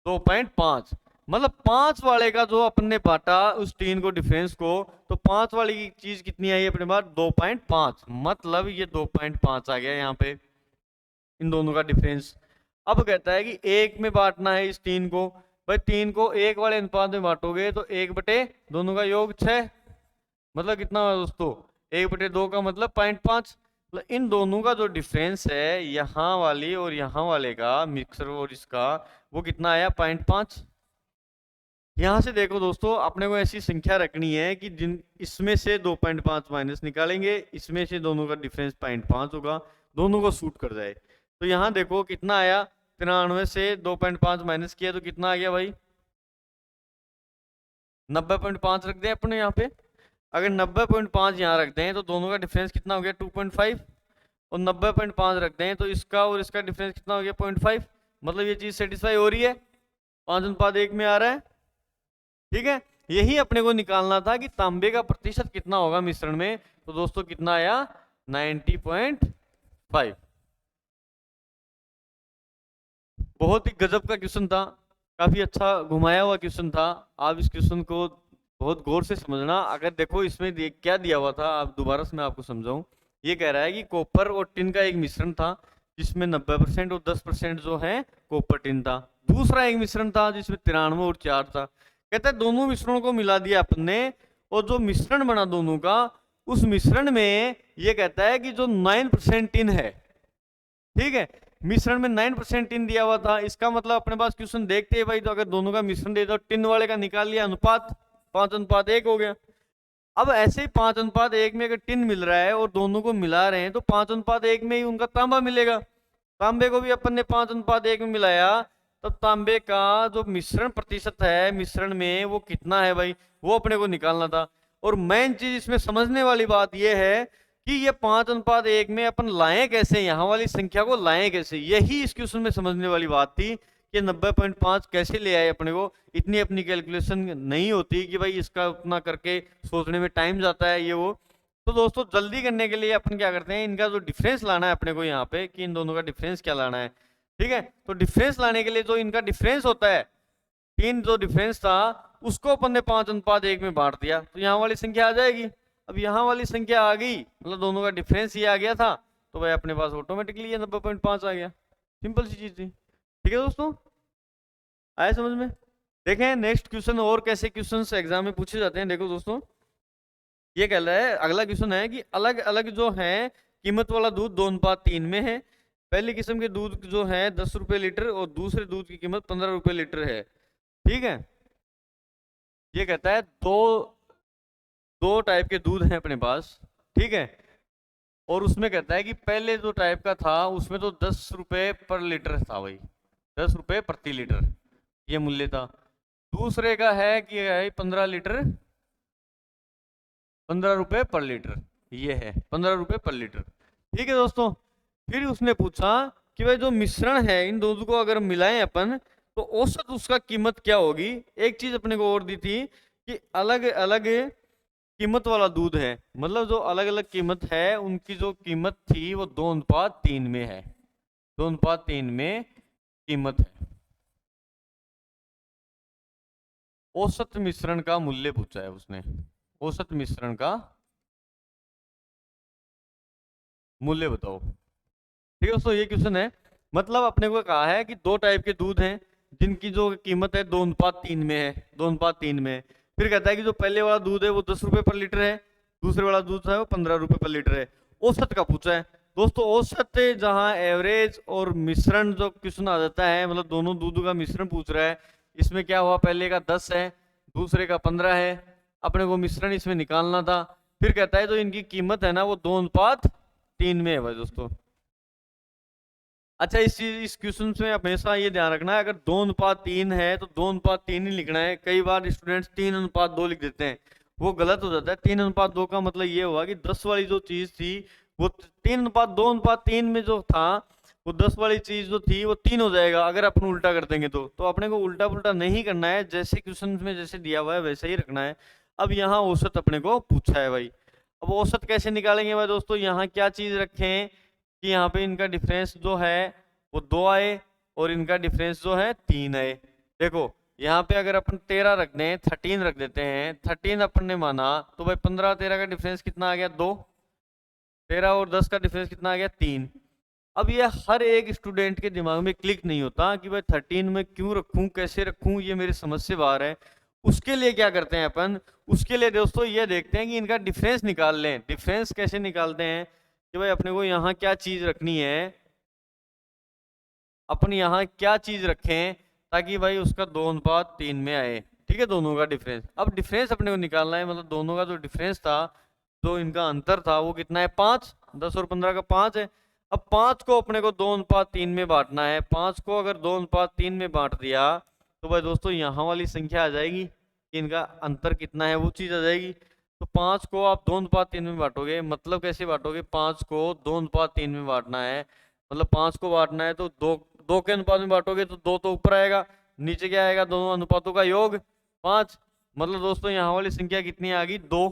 2.5। मतलब 5 वाले का जो अपन ने बांटा उस 3 को डिफरेंस को, तो 5 वाली की चीज कितनी आई अपने पास 2.5, मतलब ये 2.5 आ गया यहाँ पे इन दोनों का डिफरेंस। अब कहता है कि 1 में बांटना है इस 3 को, भाई 3 को 1 वाले अनुपात में बांटोगे तो 1/, दोनों का योग 6, मतलब कितना हुआ दोस्तों 1/2 का मतलब 0.5। मतलब इन दोनों का जो डिफरेंस है यहाँ वाली और यहाँ वाले का मिक्सर और इसका, वो कितना आया 0.5। यहां से देखो दोस्तों अपने को ऐसी संख्या रखनी है कि जिन इसमें से 2.5 माइनस निकालेंगे, इसमें से दोनों का डिफरेंस 0.5 होगा, दोनों को सूट कर जाए। तो यहाँ देखो कितना आया 93 से 2.5 माइनस किया तो कितना आ गया भाई 90.5 रख दें अपने यहाँ पे। अगर 90.5 यहाँ रख दें तो दोनों का डिफरेंस कितना हो गया 2.5, और 90.5 रख दें तो इसका और इसका डिफरेंस कितना हो गया 0.5। मतलब ये चीज सेटिस्फाई हो रही है, 5:1 में आ रहा है। ठीक है, यही अपने को निकालना था कि तांबे का प्रतिशत कितना होगा मिश्रण में। तो दोस्तों कितना आया 90.5। बहुत ही गजब का क्वेश्चन था, काफी अच्छा घुमाया हुआ क्वेश्चन था। आप इस क्वेश्चन को बहुत गौर से समझना। अगर देखो इसमें क्या दिया हुआ था, आप दोबारा से मैं आपको समझाऊं। ये कह रहा है कि कॉपर और टिन का एक मिश्रण था जिसमें 90% और 10% जो है कॉपर टिन था। दूसरा एक मिश्रण था जिसमें 93 और 4 था। कहता है दोनों मिश्रणों को मिला दिया अपन ने, और जो मिश्रण बना दोनों का, उस मिश्रण में ये कहता है कि जो 9% टिन है, ठीक है, मिश्रण में 9% टिन दिया हुआ था। इसका मतलब अपने पास क्वेश्चन देखते हैं भाई, तो अगर दोनों का मिश्रण दे दो, टिन वाले का निकाल लिया अनुपात, 5:1 हो गया। अब ऐसे ही 5:1 में अगर टिन मिल रहा है और दोनों को मिला रहे हैं तो 5:1 में ही उनका तांबा मिलेगा। तांबे को भी अपन ने 5:1 में मिलाया, तब तांबे का जो मिश्रण प्रतिशत है मिश्रण में वो कितना है भाई, वो अपने को निकालना था। और मेन चीज इसमें समझने वाली बात यह है कि ये 5:1 में अपन लाएं कैसे, यहाँ वाली संख्या को लाएं कैसे, यही इस क्वेश्चन में समझने वाली बात थी कि 90.5 कैसे ले आए अपने को। इतनी अपनी कैलकुलेशन नहीं होती कि भाई इसका उतना करके सोचने में टाइम जाता है ये वो। तो दोस्तों जल्दी करने के लिए अपन क्या करते हैं, इनका जो डिफरेंस लाना है अपने को यहाँ पे, कि इन दोनों का डिफरेंस क्या लाना है। ठीक है, तो डिफरेंस लाने के लिए जो इनका डिफरेंस होता है, तीन जो डिफरेंस था उसको अपन ने 5:1 में बांट दिया तो यहाँ वाली संख्या आ जाएगी। अब यहाँ वाली संख्या आ गई, मतलब दोनों का डिफरेंस ये आ गया था, तो भाई अपने पास ऑटोमेटिकली ये 90.5 आ गया। सिंपल सी चीज थी। ठीक है दोस्तों, आया समझ में। देखें नेक्स्ट क्वेश्चन और कैसे क्वेश्चन एग्जाम में पूछे जाते हैं। देखो दोस्तों, ये कह रहा है, अगला क्वेश्चन है कि अलग अलग जो है कीमत वाला दूध 2:3 में है। पहली किस्म के दूध जो है 10 रुपए लीटर और दूसरे दूध की कीमत 15 रुपए लीटर है। ठीक है, ये कहता है दो टाइप के दूध हैं अपने पास। ठीक है, और उसमें कहता है कि पहले जो टाइप का था उसमें तो 10 रुपए पर लीटर था भाई, 10 रुपए प्रति लीटर ये मूल्य था। दूसरे का है कि 15 लीटर, 15 रुपए पर लीटर, ये है 15 रुपए पर लीटर। ठीक है दोस्तों, फिर उसने पूछा कि भाई जो मिश्रण है इन दोनों को अगर मिलाएं अपन तो औसत उसका कीमत क्या होगी। एक चीज अपने को और दी थी कि अलग अलग कीमत वाला दूध है, मतलब जो अलग अलग कीमत है उनकी जो कीमत थी वो 2:3 में है, 2:3 में कीमत है। औसत मिश्रण का मूल्य पूछा है उसने, औसत मिश्रण का मूल्य बताओ। ठीक है दोस्तों, ये क्वेश्चन है। मतलब अपने को कहा है कि दो टाइप के दूध हैं जिनकी जो कीमत है 2:3 में है, 2:3 में। फिर कहता है कि जो पहले वाला दूध है वो 10 रुपए पर लीटर है, दूसरे वाला दूध है वो 15 रुपए पर लीटर है। औसत का पूछा है दोस्तों। औसत जहां एवरेज और मिश्रण जो क्वेश्चन आ जाता है, मतलब दोनों दूधों का मिश्रण पूछ रहा है, इसमें क्या हुआ, पहले का 10 है दूसरे का 15 है, अपने को मिश्रण इसमें निकालना था। फिर कहता है जो इनकी कीमत है ना वो 2:3 में है भाई दोस्तों। अच्छा, इस क्वेश्चन में हमेशा ये ध्यान रखना है, अगर 2:3 है तो 2:3 ही लिखना है। कई बार स्टूडेंट्स 3:2 लिख देते हैं, वो गलत हो जाता है। 3:2 का मतलब ये हुआ कि 10 वाली जो चीज थी वो 2:3 में जो था वो 10 वाली चीज जो थी वो 3 हो जाएगा अगर अपन उल्टा कर देंगे तो अपने को उल्टा पुल्टा नहीं करना है, जैसे क्वेश्चन में जैसे दिया हुआ है वैसे ही रखना है। अब यहाँ औसत अपने को पूछा है भाई, अब औसत कैसे निकालेंगे भाई दोस्तों। यहाँ क्या चीज रखें कि यहाँ पे इनका डिफरेंस जो है वो 2 आए और इनका डिफरेंस जो है 3 आए। देखो यहाँ पे अगर अपन 13 रख दें, 13 रख देते हैं, 13 अपन ने माना तो भाई 15-13 का डिफरेंस कितना आ गया 2, 13 और 10 का डिफरेंस कितना आ गया 3। अब ये हर एक स्टूडेंट के दिमाग में क्लिक नहीं होता कि भाई 13 में क्यों रखूं, कैसे रखूं, ये मेरी समझ से बाहर है। उसके लिए क्या करते हैं अपन, उसके लिए दोस्तों ये देखते हैं कि इनका डिफरेंस निकाल लें। डिफरेंस कैसे निकालते हैं कि भाई अपने को यहाँ क्या चीज रखनी है, अपन यहाँ क्या चीज रखें ताकि भाई उसका 2:3 में आए। ठीक है, दोनों का डिफरेंस। अब डिफरेंस अपने को निकालना है, मतलब दोनों का जो डिफरेंस था, जो इनका अंतर था वो कितना है 5, 10 और 15 का 5 है। अब 5 को अपने को 2:3 में बांटना है। 5 को अगर 2:3 में बांट दिया तो भाई दोस्तों यहाँ वाली संख्या आ जाएगी कि इनका अंतर कितना है वो चीज आ जाएगी। तो 5 को आप 2:3 में बांटोगे, मतलब कैसे बांटोगे, 5 को 2:3 में बांटना है, मतलब 5 को बांटना है तो दो दो के अनुपात में बांटोगे तो 2 तो ऊपर आएगा, नीचे क्या आएगा, दोनों अनुपातों का योग 5। मतलब दोस्तों यहाँ वाली संख्या कितनी आ गई, 2।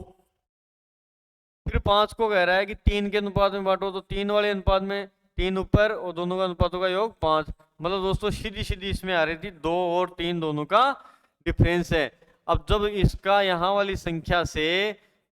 फिर 5 को कह रहा है कि 3 के अनुपात में बांटो, तो 3 वाले अनुपात में 3 ऊपर और दोनों का अनुपातों का योग 5। मतलब दोस्तों सीधी सीधी इसमें आ रही थी 2 और 3 दोनों का डिफरेंस है। अब जब इसका यहाँ वाली संख्या से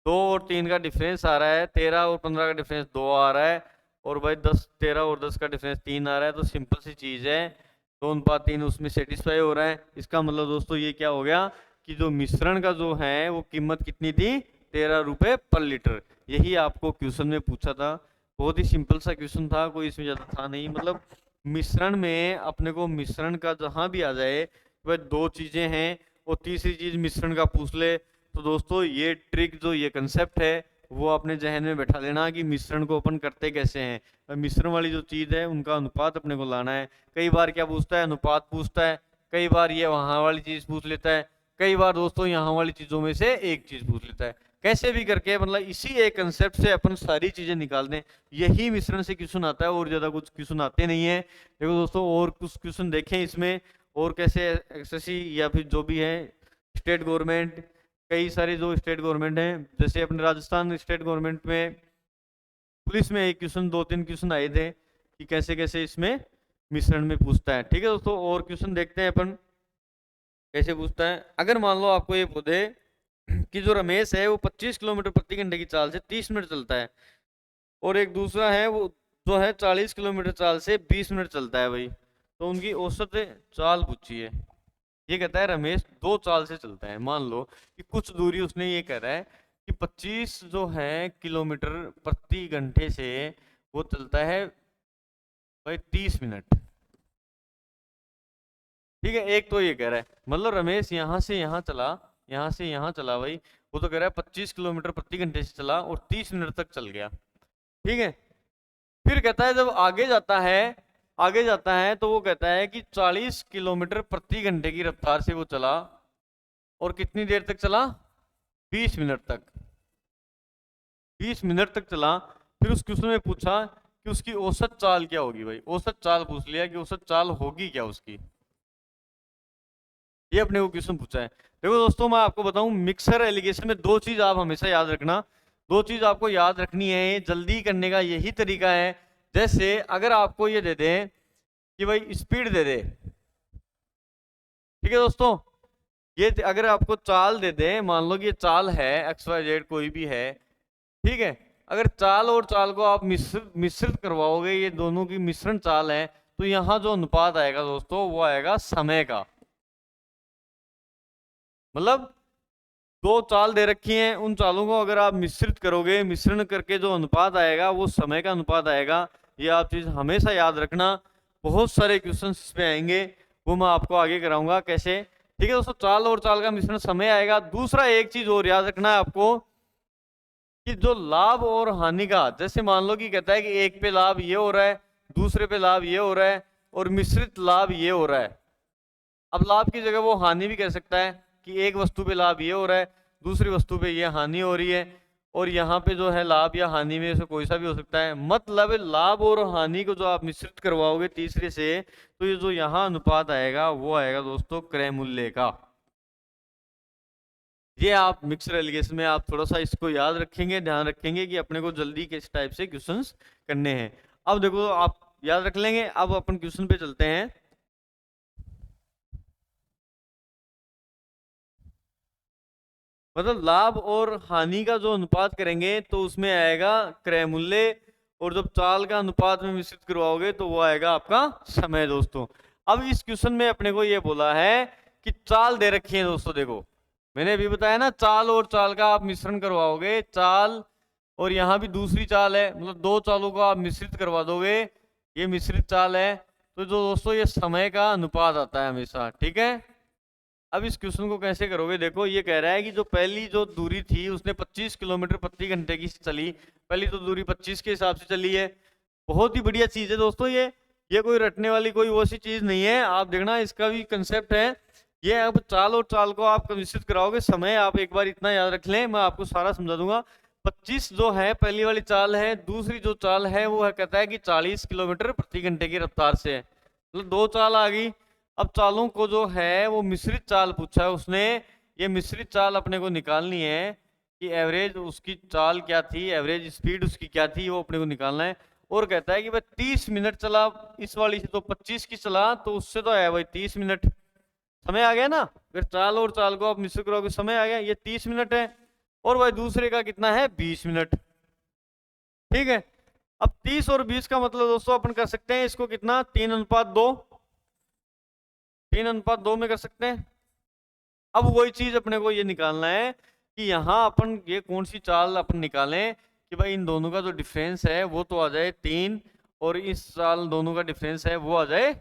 2 और 3 का डिफरेंस आ रहा है, 13 और 15 का डिफरेंस 2 आ रहा है, और भाई 13 और 10 का डिफरेंस 3 आ रहा है, तो सिंपल सी चीज है 2:3 उसमें सेटिस्फाई हो रहा है। इसका मतलब दोस्तों ये क्या हो गया कि जो मिश्रण का जो है वो कीमत कितनी थी, 13 रुपए पर लीटर। यही आपको क्वेश्चन में पूछा था, बहुत ही सिंपल सा क्वेश्चन था, कोई इसमें ज्यादा था नहीं। मतलब मिश्रण में अपने को मिश्रण का जहां भी आ जाए वह 2 चीजें हैं और तीसरी चीज मिश्रण का पूछ ले, तो दोस्तों ये ट्रिक जो ये कंसेप्ट है वो अपने जहन में बैठा लेना कि मिश्रण को अपन करते कैसे हैं। मिश्रण वाली जो चीज है उनका अनुपात अपने को लाना है। कई बार क्या पूछता है, अनुपात पूछता है, कई बार ये वहां वाली चीज पूछ लेता है, कई बार दोस्तों यहाँ वाली चीजों में से एक चीज पूछ लेता है। कैसे भी करके मतलब इसी एक कंसेप्ट से अपन सारी चीजें निकाल दें, यही मिश्रण से क्वेश्चन आता है, और ज्यादा कुछ क्वेश्चन आते नहीं है। देखो दोस्तों और कुछ क्वेश्चन देखें इसमें, और कैसे एसएससी या फिर जो भी है स्टेट गवर्नमेंट, कई सारे जो स्टेट गवर्नमेंट हैं, जैसे अपने राजस्थान स्टेट गवर्नमेंट में पुलिस में एक क्वेश्चन 2-3 क्वेश्चन आए थे कि कैसे कैसे इसमें मिश्रण में पूछता है। ठीक है दोस्तों, और क्वेश्चन देखते हैं अपन कैसे पूछता है। अगर मान लो आपको ये पूछे कि जो रमेश है वो 25 किलोमीटर प्रति घंटे की चाल से 30 मिनट चलता है, और एक दूसरा है वो जो है 40 किलोमीटर चाल से 20 मिनट चलता है भाई, तो उनकी औसत चाल पूछी है। ये कहता है रमेश 2 चाल से चलता है। मान लो कि कुछ दूरी उसने ये कह रहा है कि 25 जो है किलोमीटर प्रति घंटे से वो चलता है भाई 30 मिनट। ठीक है, एक तो ये कह रहा है मतलब रमेश यहाँ से यहाँ चला, यहाँ से यहाँ चला भाई, वो तो कह रहा है 25 किलोमीटर प्रति घंटे से चला और 30 मिनट तक चल गया। ठीक है, फिर कहता है जब आगे जाता है, आगे जाता है तो वो कहता है कि 40 किलोमीटर प्रति घंटे की रफ्तार से वो चला और कितनी देर तक चला, 20 मिनट तक, 20 मिनट तक चला। फिर उस क्वेश्चन में पूछा कि उसकी औसत चाल क्या होगी भाई, औसत चाल पूछ लिया कि औसत चाल होगी क्या उसकी, ये अपने को क्वेश्चन पूछा है। देखो दोस्तों मैं आपको बताऊं मिक्सर एलिगेशन में 2 चीज आप हमेशा याद रखना, 2 चीज आपको याद रखनी है, जल्दी करने का यही तरीका है। जैसे अगर आपको ये दे दे कि भाई स्पीड दे दे, ठीक है दोस्तों, ये अगर आपको चाल दे दे, मान लो कि ये चाल है XYZ कोई भी है, ठीक है, अगर चाल और चाल को आप मिश्रित करवाओगे, ये दोनों की मिश्रण चाल है, तो यहाँ जो अनुपात आएगा दोस्तों वो आएगा समय का। मतलब 2 चाल दे रखी हैं, उन चालों को अगर आप मिश्रित करोगे, मिश्रण करके जो अनुपात आएगा वो समय का अनुपात आएगा। ये आप चीज हमेशा याद रखना। बहुत सारे क्वेश्चन इसमें आएंगे, वो मैं आपको आगे कराऊंगा कैसे। ठीक है दोस्तों, चाल और चाल का मिश्रण समय आएगा। दूसरा एक चीज और याद रखना है आपको कि जो लाभ और हानि का, जैसे मान लो कि कहता है कि एक पे लाभ ये हो रहा है, दूसरे पे लाभ ये हो रहा है, और मिश्रित लाभ ये हो रहा है। अब लाभ की जगह वो हानि भी कह सकता है कि एक वस्तु पे लाभ ये हो रहा है, दूसरी वस्तु पे ये हानि हो रही है, और यहाँ पे जो है लाभ या हानि में से कोई सा भी हो सकता है। मतलब लाभ और हानि को जो आप मिश्रित करवाओगे तीसरे से, तो ये जो यहाँ अनुपात आएगा वो आएगा दोस्तों क्रय मूल्य का। ये आप मिक्सर एलिगेशन में आप थोड़ा सा इसको याद रखेंगे, ध्यान रखेंगे कि अपने को जल्दी किस टाइप से क्वेश्चंस करने हैं। अब देखो आप याद रख लेंगे, अब अपन क्वेश्चन पे चलते हैं। मतलब लाभ और हानि का जो अनुपात करेंगे तो उसमें आएगा क्रय मूल्य, और जब चाल का अनुपात में मिश्रित करवाओगे तो वो आएगा आपका समय दोस्तों। अब इस क्वेश्चन में अपने को ये बोला है कि चाल दे रखी है दोस्तों, देखो मैंने अभी बताया ना, चाल और चाल का आप मिश्रण करवाओगे, चाल और यहाँ भी दूसरी चाल है, मतलब 2 चालों को आप मिश्रित करवा दोगे, ये मिश्रित चाल है, तो जो दोस्तों ये समय का अनुपात आता है हमेशा। ठीक है, अब इस क्वेश्चन को कैसे करोगे, देखो ये कह रहा है कि जो पहली जो दूरी थी उसने 25 किलोमीटर प्रति घंटे की चली, पहली तो दूरी 25 के हिसाब से चली है। बहुत ही बढ़िया चीज है दोस्तों, ये कोई रटने वाली कोई वो सी चीज नहीं है। आप देखना इसका भी कंसेप्ट है ये अब चाल और चाल को आप निश्चित कराओगे समय, आप एक बार इतना याद रख लें, मैं आपको सारा समझा दूंगा। 25 जो है पहली वाली चाल है, दूसरी जो चाल है वो है कहता है कि 40 किलोमीटर प्रति घंटे की रफ्तार से है, मतलब दो चाल आ गई। अब चालों को जो है वो मिश्रित चाल पूछा है उसने, ये मिश्रित चाल अपने को निकालनी है कि एवरेज उसकी चाल क्या थी, एवरेज स्पीड उसकी क्या थी, वो अपने को निकालना है। और कहता है कि भाई 30 मिनट चला इस वाली से, तो 25 की चला तो उससे तो है भाई 30 मिनट, समय आ गया ना। अगर चाल और चाल को आप मिश्र करोगे समय आ गया, ये 30 मिनट है, और भाई दूसरे का कितना है 20 मिनट। ठीक है, अब 30 और 20 का मतलब दोस्तों अपन कर सकते हैं इसको कितना, 3:2, 3:2 में कर सकते हैं। अब वही चीज अपने को ये निकालना है कि यहाँ अपन ये कौन सी चाल अपन निकालें कि भाई इन दोनों का जो डिफरेंस है वो तो आ जाए 3, और इस चाल दोनों का डिफरेंस है वो आ जाए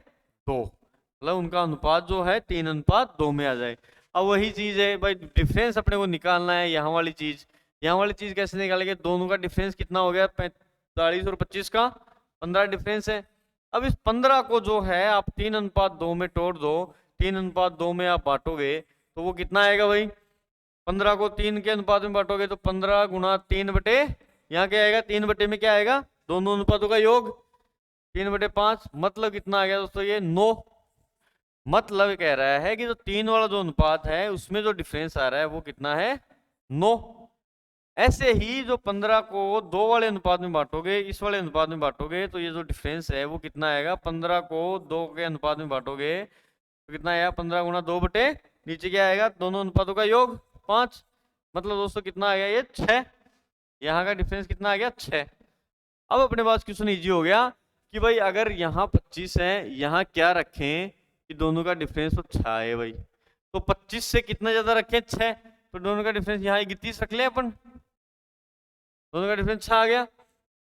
2, मतलब उनका अनुपात जो है 3:2 में आ जाए। अब वही चीज है भाई, डिफरेंस अपने को निकालना है, यहाँ वाली चीज, यहाँ वाली चीज कैसे निकालेंगे, दोनों का डिफरेंस कितना हो गया 45 और 25 का 15 डिफरेंस है। अब इस 15 को जो है आप 3:2 में तोड़ दो, 3:2 में आप बांटोगे तो वो कितना आएगा भाई, 15 को 3 के अनुपात में बांटोगे तो 15 गुणा 3 बटे, यहाँ क्या आएगा 3 बटे में क्या आएगा, दोनों अनुपातों का योग 3/5, मतलब कितना आ गया दोस्तों ये 9। मतलब कह रहा है कि जो 3 वाला जो अनुपात है उसमें जो डिफरेंस आ रहा है वो कितना है 9। ऐसे ही जो 15 को 2 वाले अनुपात में बांटोगे, इस वाले अनुपात में बांटोगे तो ये जो डिफरेंस है वो कितना आएगा, 15 को 2 के अनुपात में बांटोगे तो कितना आएगा 15 गुणा 2 बटे, नीचे क्या आएगा दोनों अनुपातों का योग 5, मतलब दोस्तों कितना आ गया ये 6, यहाँ का डिफरेंस कितना आ गया 6। अब अपने पास क्वेश्चन इजी हो गया कि भाई अगर यहाँ 25 है, यहाँ क्या रखें कि दोनों का डिफरेंस तो 6 है भाई, तो 25 से कितना ज्यादा रखें 6, तो दोनों का डिफरेंस यहाँ 31 रख ले अपन, दोनों का डिफरेंस 6 आ गया।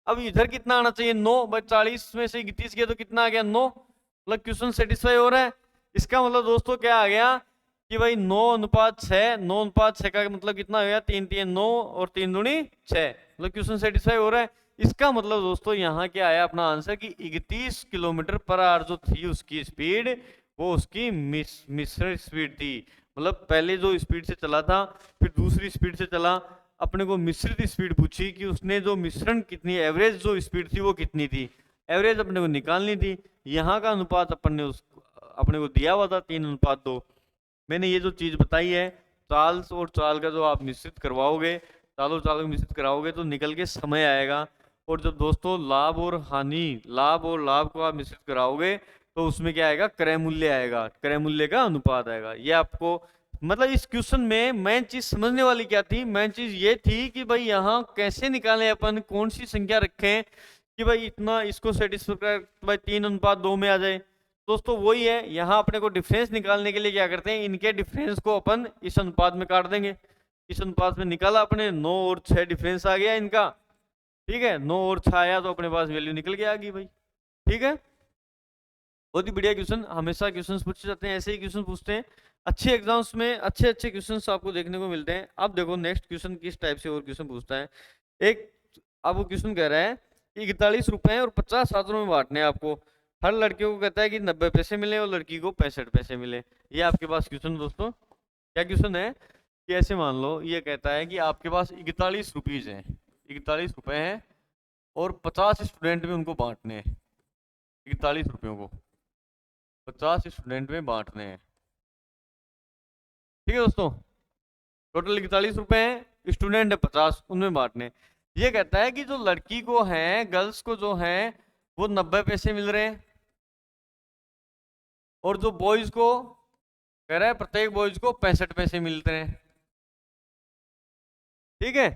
अब इधर कितना आना चाहिए 9, भाई 40 में से 31 गया तो कितना आ गया 9, मतलब क्वेश्चन सेटिस्फाई हो रहा है। इसका मतलब दोस्तों क्या आ गया कि भाई 9:6, 9:6 का मतलब कितना हो गया 3×3 = 9 और 3×2 = 6, मतलब क्वेश्चन सेटिस्फाई हो रहा है। इसका मतलब दोस्तों यहाँ क्या आया अपना आंसर कि 31 किलोमीटर पर आवर जो थी उसकी स्पीड, वो उसकी मिश्रण स्पीड थी, मतलब पहले जो स्पीड से चला था फिर दूसरी स्पीड से चला, अपने को मिश्रित स्पीड पूछी कि उसने जो मिश्रण कितनी, एवरेज जो स्पीड थी वो कितनी थी, एवरेज अपने को निकालनी थी। यहाँ का अनुपात अपन ने उस अपने को दिया हुआ था 3:2। मैंने ये जो चीज बताई है, चाल और चाल का जो आप मिश्रित करवाओगे, चाल और चाल को मिश्रित कराओगे तो निकल के समय आएगा। और जब दोस्तों लाभ और हानि, लाभ और लाभ को आप मिश्रित कराओगे तो उसमें क्या आएगा, क्रय मूल्य आएगा, क्रय मूल्य का अनुपात आएगा। ये आपको मतलब इस क्वेश्चन में मेन चीज समझने वाली क्या थी, मेन चीज ये थी कि भाई यहाँ कैसे निकालें अपन, कौन सी संख्या रखें कि भाई इतना इसको सेटिस्फाई भाई 3:2 में आ जाए। दोस्तों वही है, यहाँ अपने को डिफरेंस निकालने के लिए क्या करते हैं, इनके डिफरेंस को अपन इस अनुपात में काट देंगे। इस अनुपात में निकाला अपने 9 और 6 डिफरेंस आ गया इनका, ठीक है 9 और 6 आया तो अपने पास वैल्यू निकल के आ गई भाई। ठीक है, बहुत ही बढ़िया क्वेश्चन, हमेशा क्वेश्चंस पूछे जाते हैं, ऐसे ही क्वेश्चन पूछते हैं अच्छे एग्जाम्स में, अच्छे अच्छे क्वेश्चंस आपको देखने को मिलते हैं। अब देखो नेक्स्ट क्वेश्चन किस टाइप से और क्वेश्चन पूछता है। एक अब वो क्वेश्चन कह रहा है कि 41 रुपए और 50 छात्रों में बांटने हैं आपको, हर लड़के को कहता है कि 90 पैसे मिले और लड़की को 65 पैसे मिले। ये आपके पास क्वेश्चन दोस्तों, क्या क्वेश्चन है कि ऐसे मान लो ये कहता है कि आपके पास 41 रुपीज है, 41 रुपए हैं और 50 स्टूडेंट में उनको बांटने हैं, 41 रुपयों को 50 स्टूडेंट में बांटने हैं। ठीक है दोस्तों, टोटल 41 रुपए हैं, स्टूडेंट है 50, उनमें बांटने। ये कहता है कि जो लड़की को है, गर्ल्स को जो है वो 90 पैसे मिल रहे हैं, और जो बॉयज को कह रहा है प्रत्येक बॉयज को 65 पैसे मिलते हैं। ठीक है,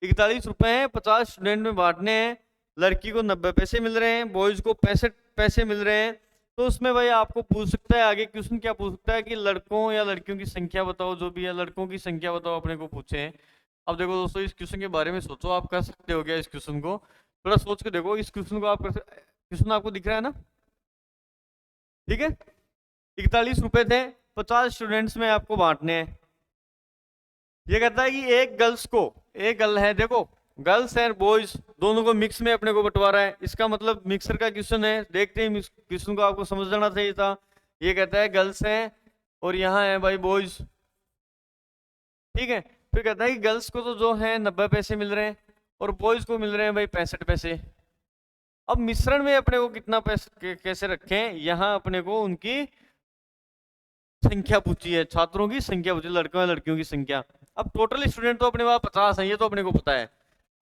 41 रुपए हैं, 50 स्टूडेंट में बांटने हैं, लड़की को 90 पैसे मिल रहे हैं, बॉयज को 65 पैसे मिल रहे हैं। तो उसमें भाई आपको पूछ सकता है आगे क्वेश्चन क्या पूछ सकता है कि लड़कों या लड़कियों की संख्या बताओ, जो भी है लड़कों की संख्या बताओ अपने को पूछे। अब देखो दोस्तों इस क्वेश्चन के बारे में सोचो, आप कर सकते हो क्या इस क्वेश्चन को, थोड़ा सोच के देखो इस क्वेश्चन को आप कर सकते, क्वेश्चन आपको दिख रहा है ना। ठीक है, 41 रुपए थे, 50 स्टूडेंट्स में आपको बांटने हैं। ये कहता है कि एक गर्ल्स को, एक गर्ल है, देखो गर्ल्स एंड बॉयज दोनों को मिक्स में अपने को बंटवारा है, इसका मतलब मिक्सर का क्वेश्चन है। देखते हैं क्वेश्चन को आपको समझ जाना चाहिए था। ये कहता है गर्ल्स हैं और यहाँ है भाई बॉयज, ठीक है। फिर कहता है कि गर्ल्स को तो जो है 90 पैसे मिल रहे हैं और बॉयज को मिल रहे हैं भाई 65 पैसे। अब मिश्रण में अपने को कितना पैसे कैसे रखें, यहाँ अपने को उनकी संख्या पूछी है, छात्रों की संख्या पूछी, लड़कों और लड़कियों की संख्या। अब टोटल स्टूडेंट तो अपने पास 50 है, ये तो अपने को पता है।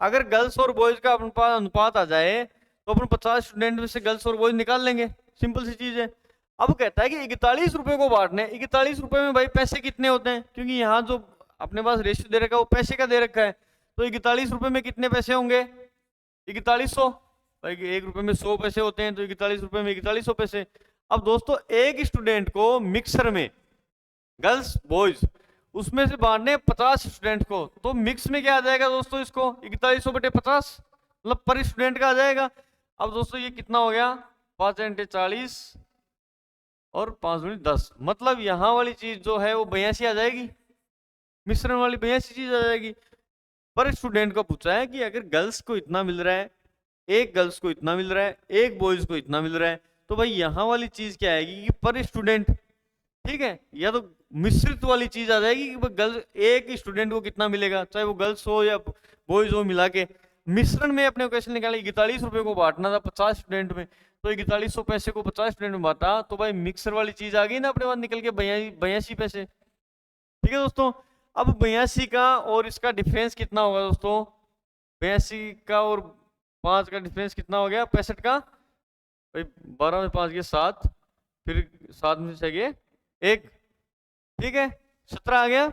अगर गर्ल्स और बॉयज का अपने पास अनुपात आ जाए तो अपन 50 स्टूडेंट में से गर्ल्स और बॉयज निकाल लेंगे, सिंपल सी चीज है। अब कहता है कि 41 रुपए को बांटने, 41 रुपए में भाई पैसे कितने होते हैं, क्योंकि यहाँ जो अपने पास रेशियो दे रखा है वो पैसे का दे रखा है, तो 41 रुपए में कितने पैसे होंगे, 4100। भाई 1 रुपए में 100 पैसे होते हैं, तो 41 रुपए में 4100 पैसे। अब दोस्तों एक स्टूडेंट को मिक्सर में, गर्ल्स बॉयज, उसमें से बांटने 50 स्टूडेंट को, तो मिक्स में क्या आ जाएगा दोस्तों, इसको 4100 बटे 50 मतलब पर स्टूडेंट का आ जाएगा। अब दोस्तों ये कितना हो गया, 5 × 40 और 5 × 10, मतलब यहाँ वाली चीज जो है वो 82 आ जाएगी, मिश्रण वाली 82 चीज आ जाएगी। पर स्टूडेंट को पूछा है कि अगर गर्ल्स को इतना मिल रहा है, एक गर्ल्स को इतना मिल रहा है, एक बॉयज को इतना मिल रहा है, तो भाई यहाँ वाली चीज क्या आएगी कि पर स्टूडेंट, ठीक है, या तो मिश्रित वाली चीज आ जाएगी कि गर्ल्स एक स्टूडेंट को कितना मिलेगा, चाहे वो गर्ल्स हो या बॉयज हो मिला के। मिश्रण में अपने क्वेश्चन निकाले, 41 रुपए को बांटना था 50 स्टूडेंट में, तो 4100 पैसे को 50 स्टूडेंट में बांटा, तो भाई मिक्सर वाली चीज आ गई ना अपने पास निकल के 82 पैसे, ठीक है दोस्तों। अब 82 का और इसका डिफरेंस कितना होगा दोस्तों, 82 का और 5 का डिफरेंस कितना हो गया, 65 का, भाई 12 में 5 गए 7, फिर 7 में 6 गए 1, ठीक है 17 आ गया।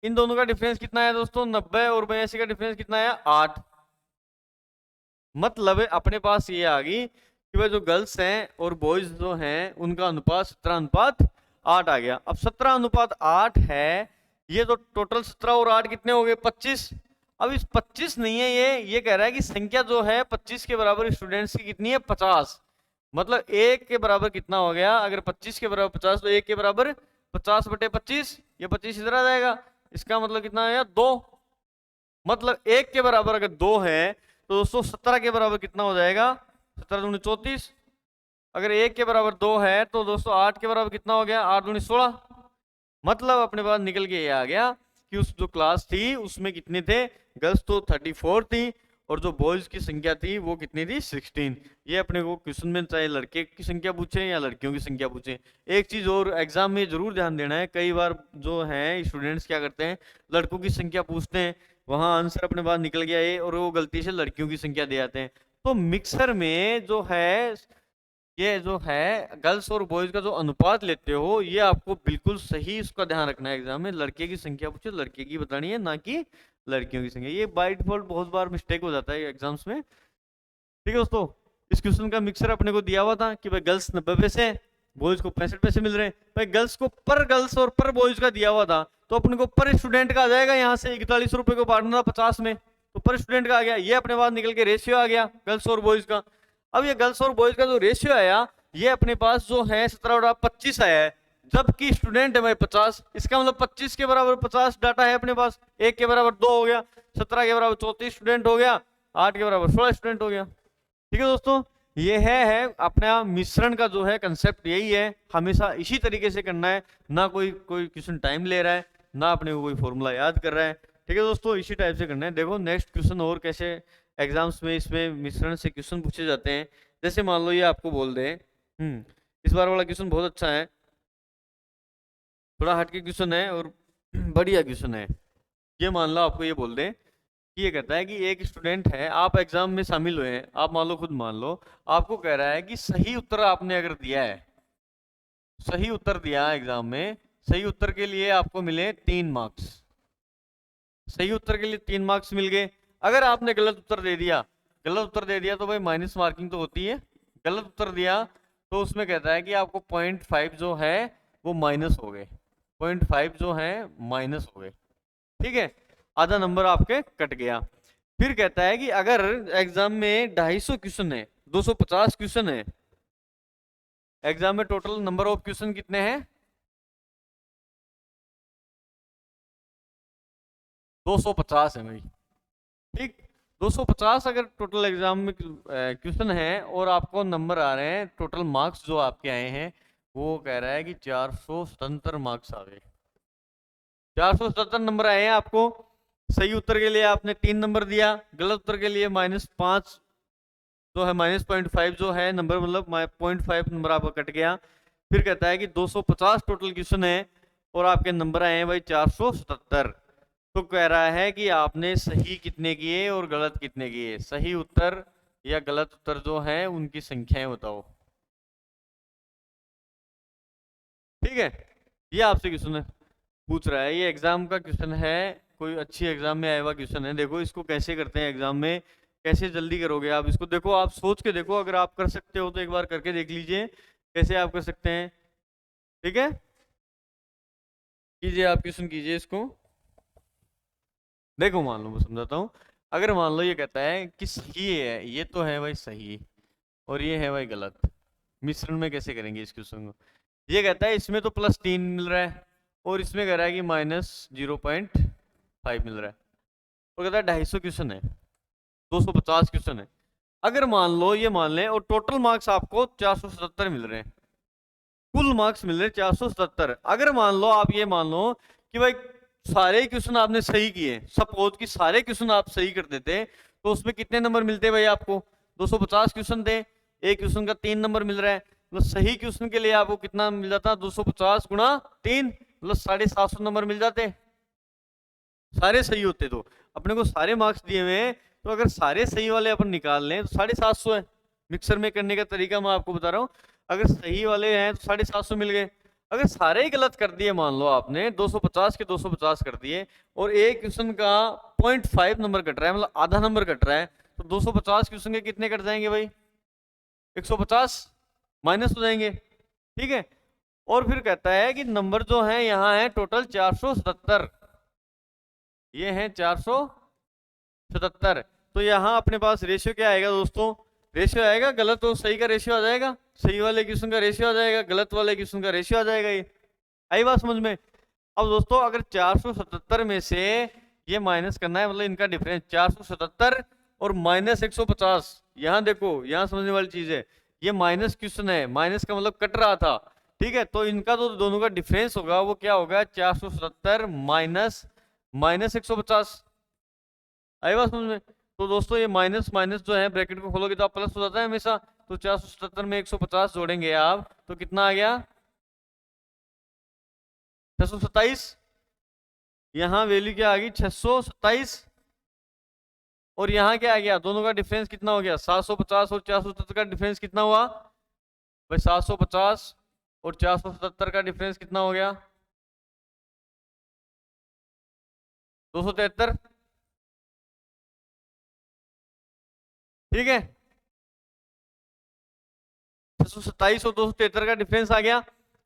इन दोनों का डिफरेंस कितना है दोस्तों, 90, और 82 का डिफरेंस कितना है 8। मतलब अपने पास ये आ गई कि भाई जो गर्ल्स हैं और बॉयज जो हैं उनका अनुपात 17:8 आ गया। अब 17:8 है, ये तो टोटल 17 और 8 कितने हो गए 25। अब इस 25 नहीं है, ये कह रहा है कि संख्या जो है 25 के बराबर स्टूडेंट्स की कितनी है 50, मतलब 1 के बराबर कितना हो गया, अगर 25 के बराबर 50 तो 1 के बराबर 50 बटे 25, ये 25 इधर आ जाएगा, इसका मतलब कितना आया 2, मतलब 1 के बराबर अगर 2 है तो दोस्तों 17 के बराबर कितना हो जाएगा, 17 दूनी 34। अगर 1 के बराबर 2 है तो दोस्तों 8 के बराबर कितना हो गया, 8 दूनी 16। मतलब अपने पास निकल के ये आ गया कि उस जो क्लास थी उसमें कितने थे, गर्ल्स तो 34 थी और जो बॉयज की संख्या थी वो कितनी थी 16। ये अपने को क्वेश्चन में चाहे लड़के की संख्या पूछे या लड़कियों की संख्या पूछे। एक चीज और एग्जाम में जरूर ध्यान देना है, कई बार जो है स्टूडेंट्स क्या करते हैं, लड़कों की संख्या पूछते हैं, वहां आंसर अपने पास निकल गया ये, और वो गलती से लड़कियों की संख्या दे आते हैं। तो मिक्सर में जो है, ये जो है गर्ल्स और बॉयज का जो अनुपात लेते हो, ये आपको बिल्कुल सही उसका ध्यान रखना है। एग्जाम में लड़के की संख्या पूछे, लड़के की बतानी है, ना कि लड़कियों की संख्या। ये बाय डिफॉल्ट बहुत बार मिस्टेक हो जाता है एग्जाम्स में, ठीक है दोस्तों। इस क्वेश्चन का मिक्सर अपने को दिया हुआ था कि भाई गर्ल्स 90 पैसे हैं, बॉयज को 65 पैसे मिल रहे हैं। भाई गर्ल्स को पर गर्ल्स और पर बॉयज का दिया हुआ था, तो अपने को पर स्टूडेंट का आ जाएगा, यहाँ से 41 रुपए को बांटना था 50 में, तो पर स्टूडेंट का आ गया। ये अपने पास निकल के रेशियो आ गया गर्ल्स और बॉयज का। अब ये गर्ल्स और बॉयज का जो रेशियो आया, ये अपने पास जो है 17/25 आया है, जबकि स्टूडेंट है भाई 50। इसका मतलब 25 के बराबर 50 डाटा है अपने पास, 1 के बराबर 2 हो गया, 17 के बराबर 34 स्टूडेंट हो गया, 8 के बराबर 16 स्टूडेंट हो गया, ठीक है दोस्तों। ये है अपना मिश्रण का जो है कंसेप्ट, यही है, हमेशा इसी तरीके से करना है, ना कोई क्वेश्चन टाइम ले रहा है, ना अपने को कोई फॉर्मूला याद कर रहा है, ठीक है दोस्तों, इसी टाइप से करना है। देखो नेक्स्ट क्वेश्चन और कैसे एग्जाम्स में इसमें मिश्रण से क्वेश्चन पूछे जाते हैं। जैसे मान लो ये आपको बोल दे, इस बार वाला क्वेश्चन बहुत अच्छा है, थोड़ा हटके क्वेश्चन है और बढ़िया क्वेश्चन है। ये मान लो आपको ये बोल दे, ये कहता है कि एक स्टूडेंट है, आप एग्जाम में शामिल हुए हैं, आप मान लो खुद मान लो, आपको कह रहा है कि सही उत्तर आपने अगर दिया है, सही उत्तर दिया एग्जाम में, सही उत्तर के लिए आपको मिले 3 मार्क्स, सही उत्तर के लिए 3 मार्क्स मिल गए। अगर आपने गलत उत्तर दे दिया, गलत उत्तर दे दिया तो भाई माइनस मार्किंग तो होती है, गलत उत्तर दिया तो उसमें कहता है कि आपको 0.5 जो है वो माइनस हो गए, 0.5 जो है माइनस हो गए, ठीक है, आधा नंबर आपके कट गया। फिर कहता है कि अगर एग्जाम में 250 क्वेश्चन है, 250 क्वेश्चन है, एग्जाम में टोटल नंबर ऑफ क्वेश्चन कितने हैं 250 है भाई, ठीक, 250 अगर टोटल एग्जाम में क्वेश्चन है और आपको नंबर आ रहे हैं, टोटल मार्क्स जो आपके आए हैं वो कह रहा है कि 477 मार्क्स आ गए। 477 नंबर आए हैं आपको। सही उत्तर के लिए आपने 3 नंबर दिया, गलत उत्तर के लिए -5 जो है -0.5 जो है नंबर, मतलब 0.5 नंबर आपका कट गया। फिर कहता है कि 250 टोटल क्वेश्चन है और आपके नंबर आए हैं भाई 477। तो कह रहा है कि आपने सही कितने किए और गलत कितने किए। सही उत्तर या गलत उत्तर जो है उनकी संख्याएं बताओ। ठीक है, ये आपसे क्वेश्चन पूछ रहा है, ये एग्जाम का क्वेश्चन है, कोई अच्छी एग्जाम में आया हुआ क्वेश्चन है। देखो इसको कैसे करते हैं एग्जाम में, कैसे जल्दी करोगे आप इसको। देखो आप सोच के देखो, अगर आप कर सकते हो तो एक बार करके देख लीजिए कैसे आप कर सकते हैं। ठीक है, कीजिए आप क्वेश्चन कीजिए इसको। देखो मान लो मैं समझाता हूँ। अगर मान लो ये कहता है कि सही है, ये तो है भाई सही और ये है भाई गलत, मिश्रण में कैसे करेंगे इस क्वेश्चन को। ये कहता है इसमें तो +3 मिल रहा है और इसमें कह रहा है कि -0.5 मिल रहा है, और कहता है 250 क्वेश्चन है, 250 क्वेश्चन है। अगर मान लो ये मान लें और टोटल मार्क्स आपको 477 मिल रहे हैं, कुल मार्क्स मिल रहे हैं 477। अगर मान लो आप ये मान लो कि भाई सारे क्वेश्चन आपने सही किए, सपोज कि सारे क्वेश्चन आप सही कर देते, तो उसमें कितने नंबर मिलते भाई आपको। 250 क्वेश्चन थे, एक क्वेश्चन का 3 नंबर मिल रहा है, मतलब सही क्वेश्चन के लिए आपको कितना मिल जाता, 250 गुणा 3, मतलब 750 नंबर मिल जाते, सारे सही होते। तो अपने को सारे मार्क्स दिए हुए हैं, तो अगर सारे सही वाले अपन निकाल लें तो 750 है। मिक्सर में करने का तरीका मैं आपको बता रहा हूँ। अगर सही वाले हैं तो 750 मिल गए। अगर सारे ही गलत कर दिए, मान लो आपने 250 के 250 कर दिए और एक क्वेश्चन का 0.5 नंबर कट रहा है, मतलब आधा नंबर कट रहा है, तो 250 क्वेश्चन के कितने कट जाएंगे भाई, 150 माइनस हो जाएंगे। ठीक है, और फिर कहता है कि नंबर जो है यहाँ है टोटल 477, ये है 477। तो यहाँ अपने पास रेशियो क्या आएगा दोस्तों, रेशियो आएगा गलत और सही का रेशियो आ जाएगा, सही वाले क्वेश्चन का रेशियो आ जाएगा, गलत वाले क्वेश्चन का रेशियो आ जाएगा। ये आई बात समझ में। अब दोस्तों अगर 477 में से ये माइनस करना है, मतलब इनका डिफरेंस 477 और -150, यहाँ देखो, यहाँ समझने वाली चीज है, ये माइनस क्वेश्चन है, माइनस का मतलब कट रहा था। ठीक है, तो इनका तो दोनों का डिफरेंस होगा वो क्या होगा, 477 माइनस -150। आई बात समझ में। तो दोस्तों ये माइनस माइनस जो है ब्रैकेट को खोलोगे तो आप प्लस हो जाता है हमेशा। तो 477 में 150 जोड़ेंगे आप तो कितना आ गया, 627। यहाँ वैल्यू क्या आ गई, 627। और यहाँ क्या आ गया, दोनों का डिफरेंस कितना हो गया, 750 और 477 का डिफरेंस कितना हुआ भाई, 750 और 477 का डिफरेंस कितना हो गया, 273। ठीक है, 627 और 273 का डिफरेंस आ गया।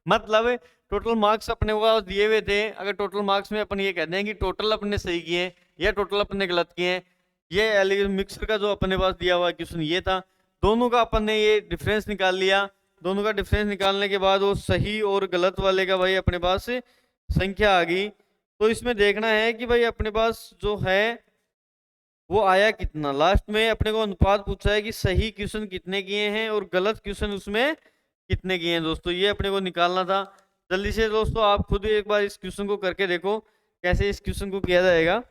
मतलब टोटल मार्क्स अपने को दिए हुए थे, अगर टोटल मार्क्स में अपन ये कहते हैं कि टोटल अपने सही किए या टोटल अपने गलत किए, ये मिक्सर का जो अपने पास दिया हुआ क्वेश्चन ये था, दोनों का अपन ने ये डिफरेंस निकाल लिया। दोनों का डिफरेंस निकालने के बाद वो सही और गलत वाले का भाई अपने पास संख्या आ गई। तो इसमें देखना है कि भाई अपने पास जो है वो आया कितना। लास्ट में अपने को अनुपात पूछा है कि सही क्वेश्चन कितने किए हैं और गलत क्वेश्चन उसमें कितने किए हैं। दोस्तों ये अपने को निकालना था। जल्दी से दोस्तों आप खुद एक बार इस क्वेश्चन को करके देखो कैसे इस क्वेश्चन को किया जाएगा।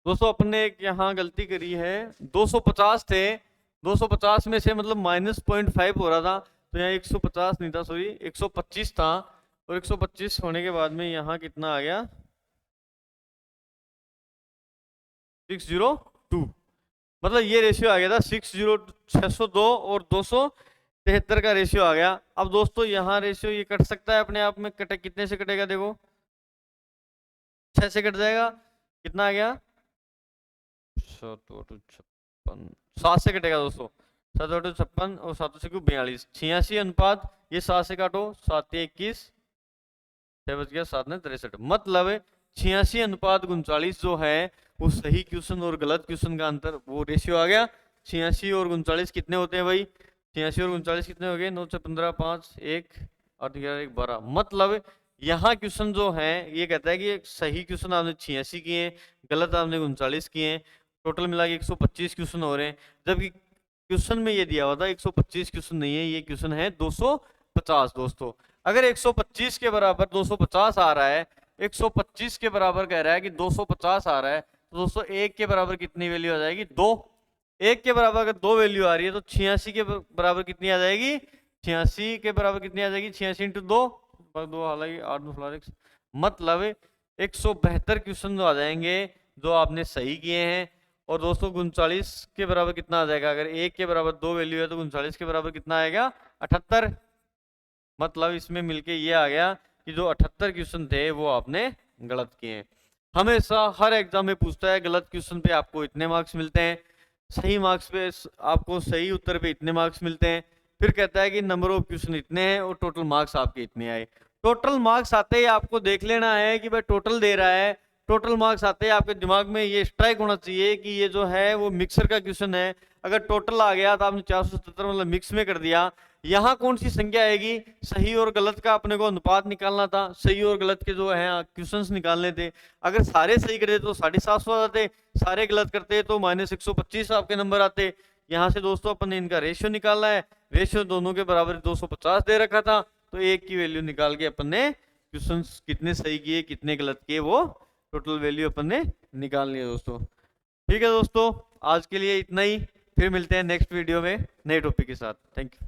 दोस्तों अपने एक यहाँ गलती करी है, 250 थे, 250 में से मतलब -0.5 हो रहा था, तो यहाँ 150 नहीं था, सॉरी 125 था, और 125 होने के बाद में यहाँ कितना आ गया, 602। मतलब ये रेशियो आ गया था 602 और 273 का रेशियो आ गया। अब दोस्तों यहाँ रेशियो ये कट सकता है अपने आप में, कटे कितने से कटेगा, देखो 6 से कट जाएगा, कितना आ गया 7 से कटेगा दोस्तों, 7 और 7 से 42, 86 अनुपात, ये 7 से काटो, 7 21, 6 बच गया, 7 ने 63। मतलब 86 अनुपात 39 जो है वो सही क्वेश्चन और गलत क्वेश्चन का अंतर, वो रेशियो आ गया। 86 और 39 कितने होते हैं भाई, 86 और 39 कितने हो गए, 9 से 15, 5, 1, 8, 11, 1, 12। मतलब यहाँ क्वेश्चन जो है ये कहता है कि सही क्वेश्चन आपने 86 किए, गलत आपने 39 किए, टोटल मिला के 125 क्वेश्चन हो रहे हैं। जबकि क्वेश्चन में ये दिया हुआ था 125 क्वेश्चन नहीं है, ये क्वेश्चन है 250 दोस्तों। अगर 125 के बराबर 250 आ रहा है, 125 के बराबर कह रहा है कि 250 आ रहा है, तो दोस्तों 1 के बराबर कितनी वैल्यू आ जाएगी? 2। 1 के बराबर अगर 2 वैल्यू आ रही है तो 86 के बराबर कितनी आ जाएगी? 86 के बराबर कितनी आ जाएगी? 86 इंटू 2, हालांकि 8 मतलब 172 क्वेश्चन आ जाएंगे जो आपने सही किए हैं। और दोस्तों 39 के बराबर कितना आ जाएगा? अगर 1 के बराबर 2 वैल्यू है तो 39 के बराबर कितना आएगा? 78। मतलब इसमें मिलके ये आ गया कि जो 78 क्वेश्चन थे वो आपने गलत किए। हमेशा हर एग्जाम में पूछता है गलत क्वेश्चन पे आपको इतने मार्क्स मिलते हैं, सही मार्क्स पे आपको सही उत्तर पे इतने मार्क्स मिलते हैं। फिर कहता है कि नंबर ऑफ क्वेश्चन इतने हैं और टोटल मार्क्स आपके इतने आए। टोटल मार्क्स आते ही आपको देख लेना है कि भाई टोटल दे रहा है, टोटल मार्क्स आते हैं आपके दिमाग में ये स्ट्राइक होना चाहिए कि ये जो है वो मिक्सर का क्वेश्चन है। अगर टोटल आ गया तो आपने 477 मतलब मिक्स में कर दिया। यहाँ कौन सी संख्या आएगी? सही और गलत का अपने को अनुपात निकालना था, सही और गलत के जो है क्वेश्चंस निकालने थे। अगर सारे सही करते तो 750 आते, सारे गलत करते तो -125 आपके नंबर आते। यहाँ से दोस्तों अपन ने इनका रेशियो निकालना है, रेशियो दोनों के बराबर 250 दे रखा था, तो 1 की वैल्यू निकाल के अपन ने क्वेश्चंस कितने सही किए कितने गलत किए वो टोटल वैल्यू अपन ने निकालनी है दोस्तों। ठीक है दोस्तों, आज के लिए इतना ही, फिर मिलते हैं नेक्स्ट वीडियो में नए टॉपिक के साथ। Thank you.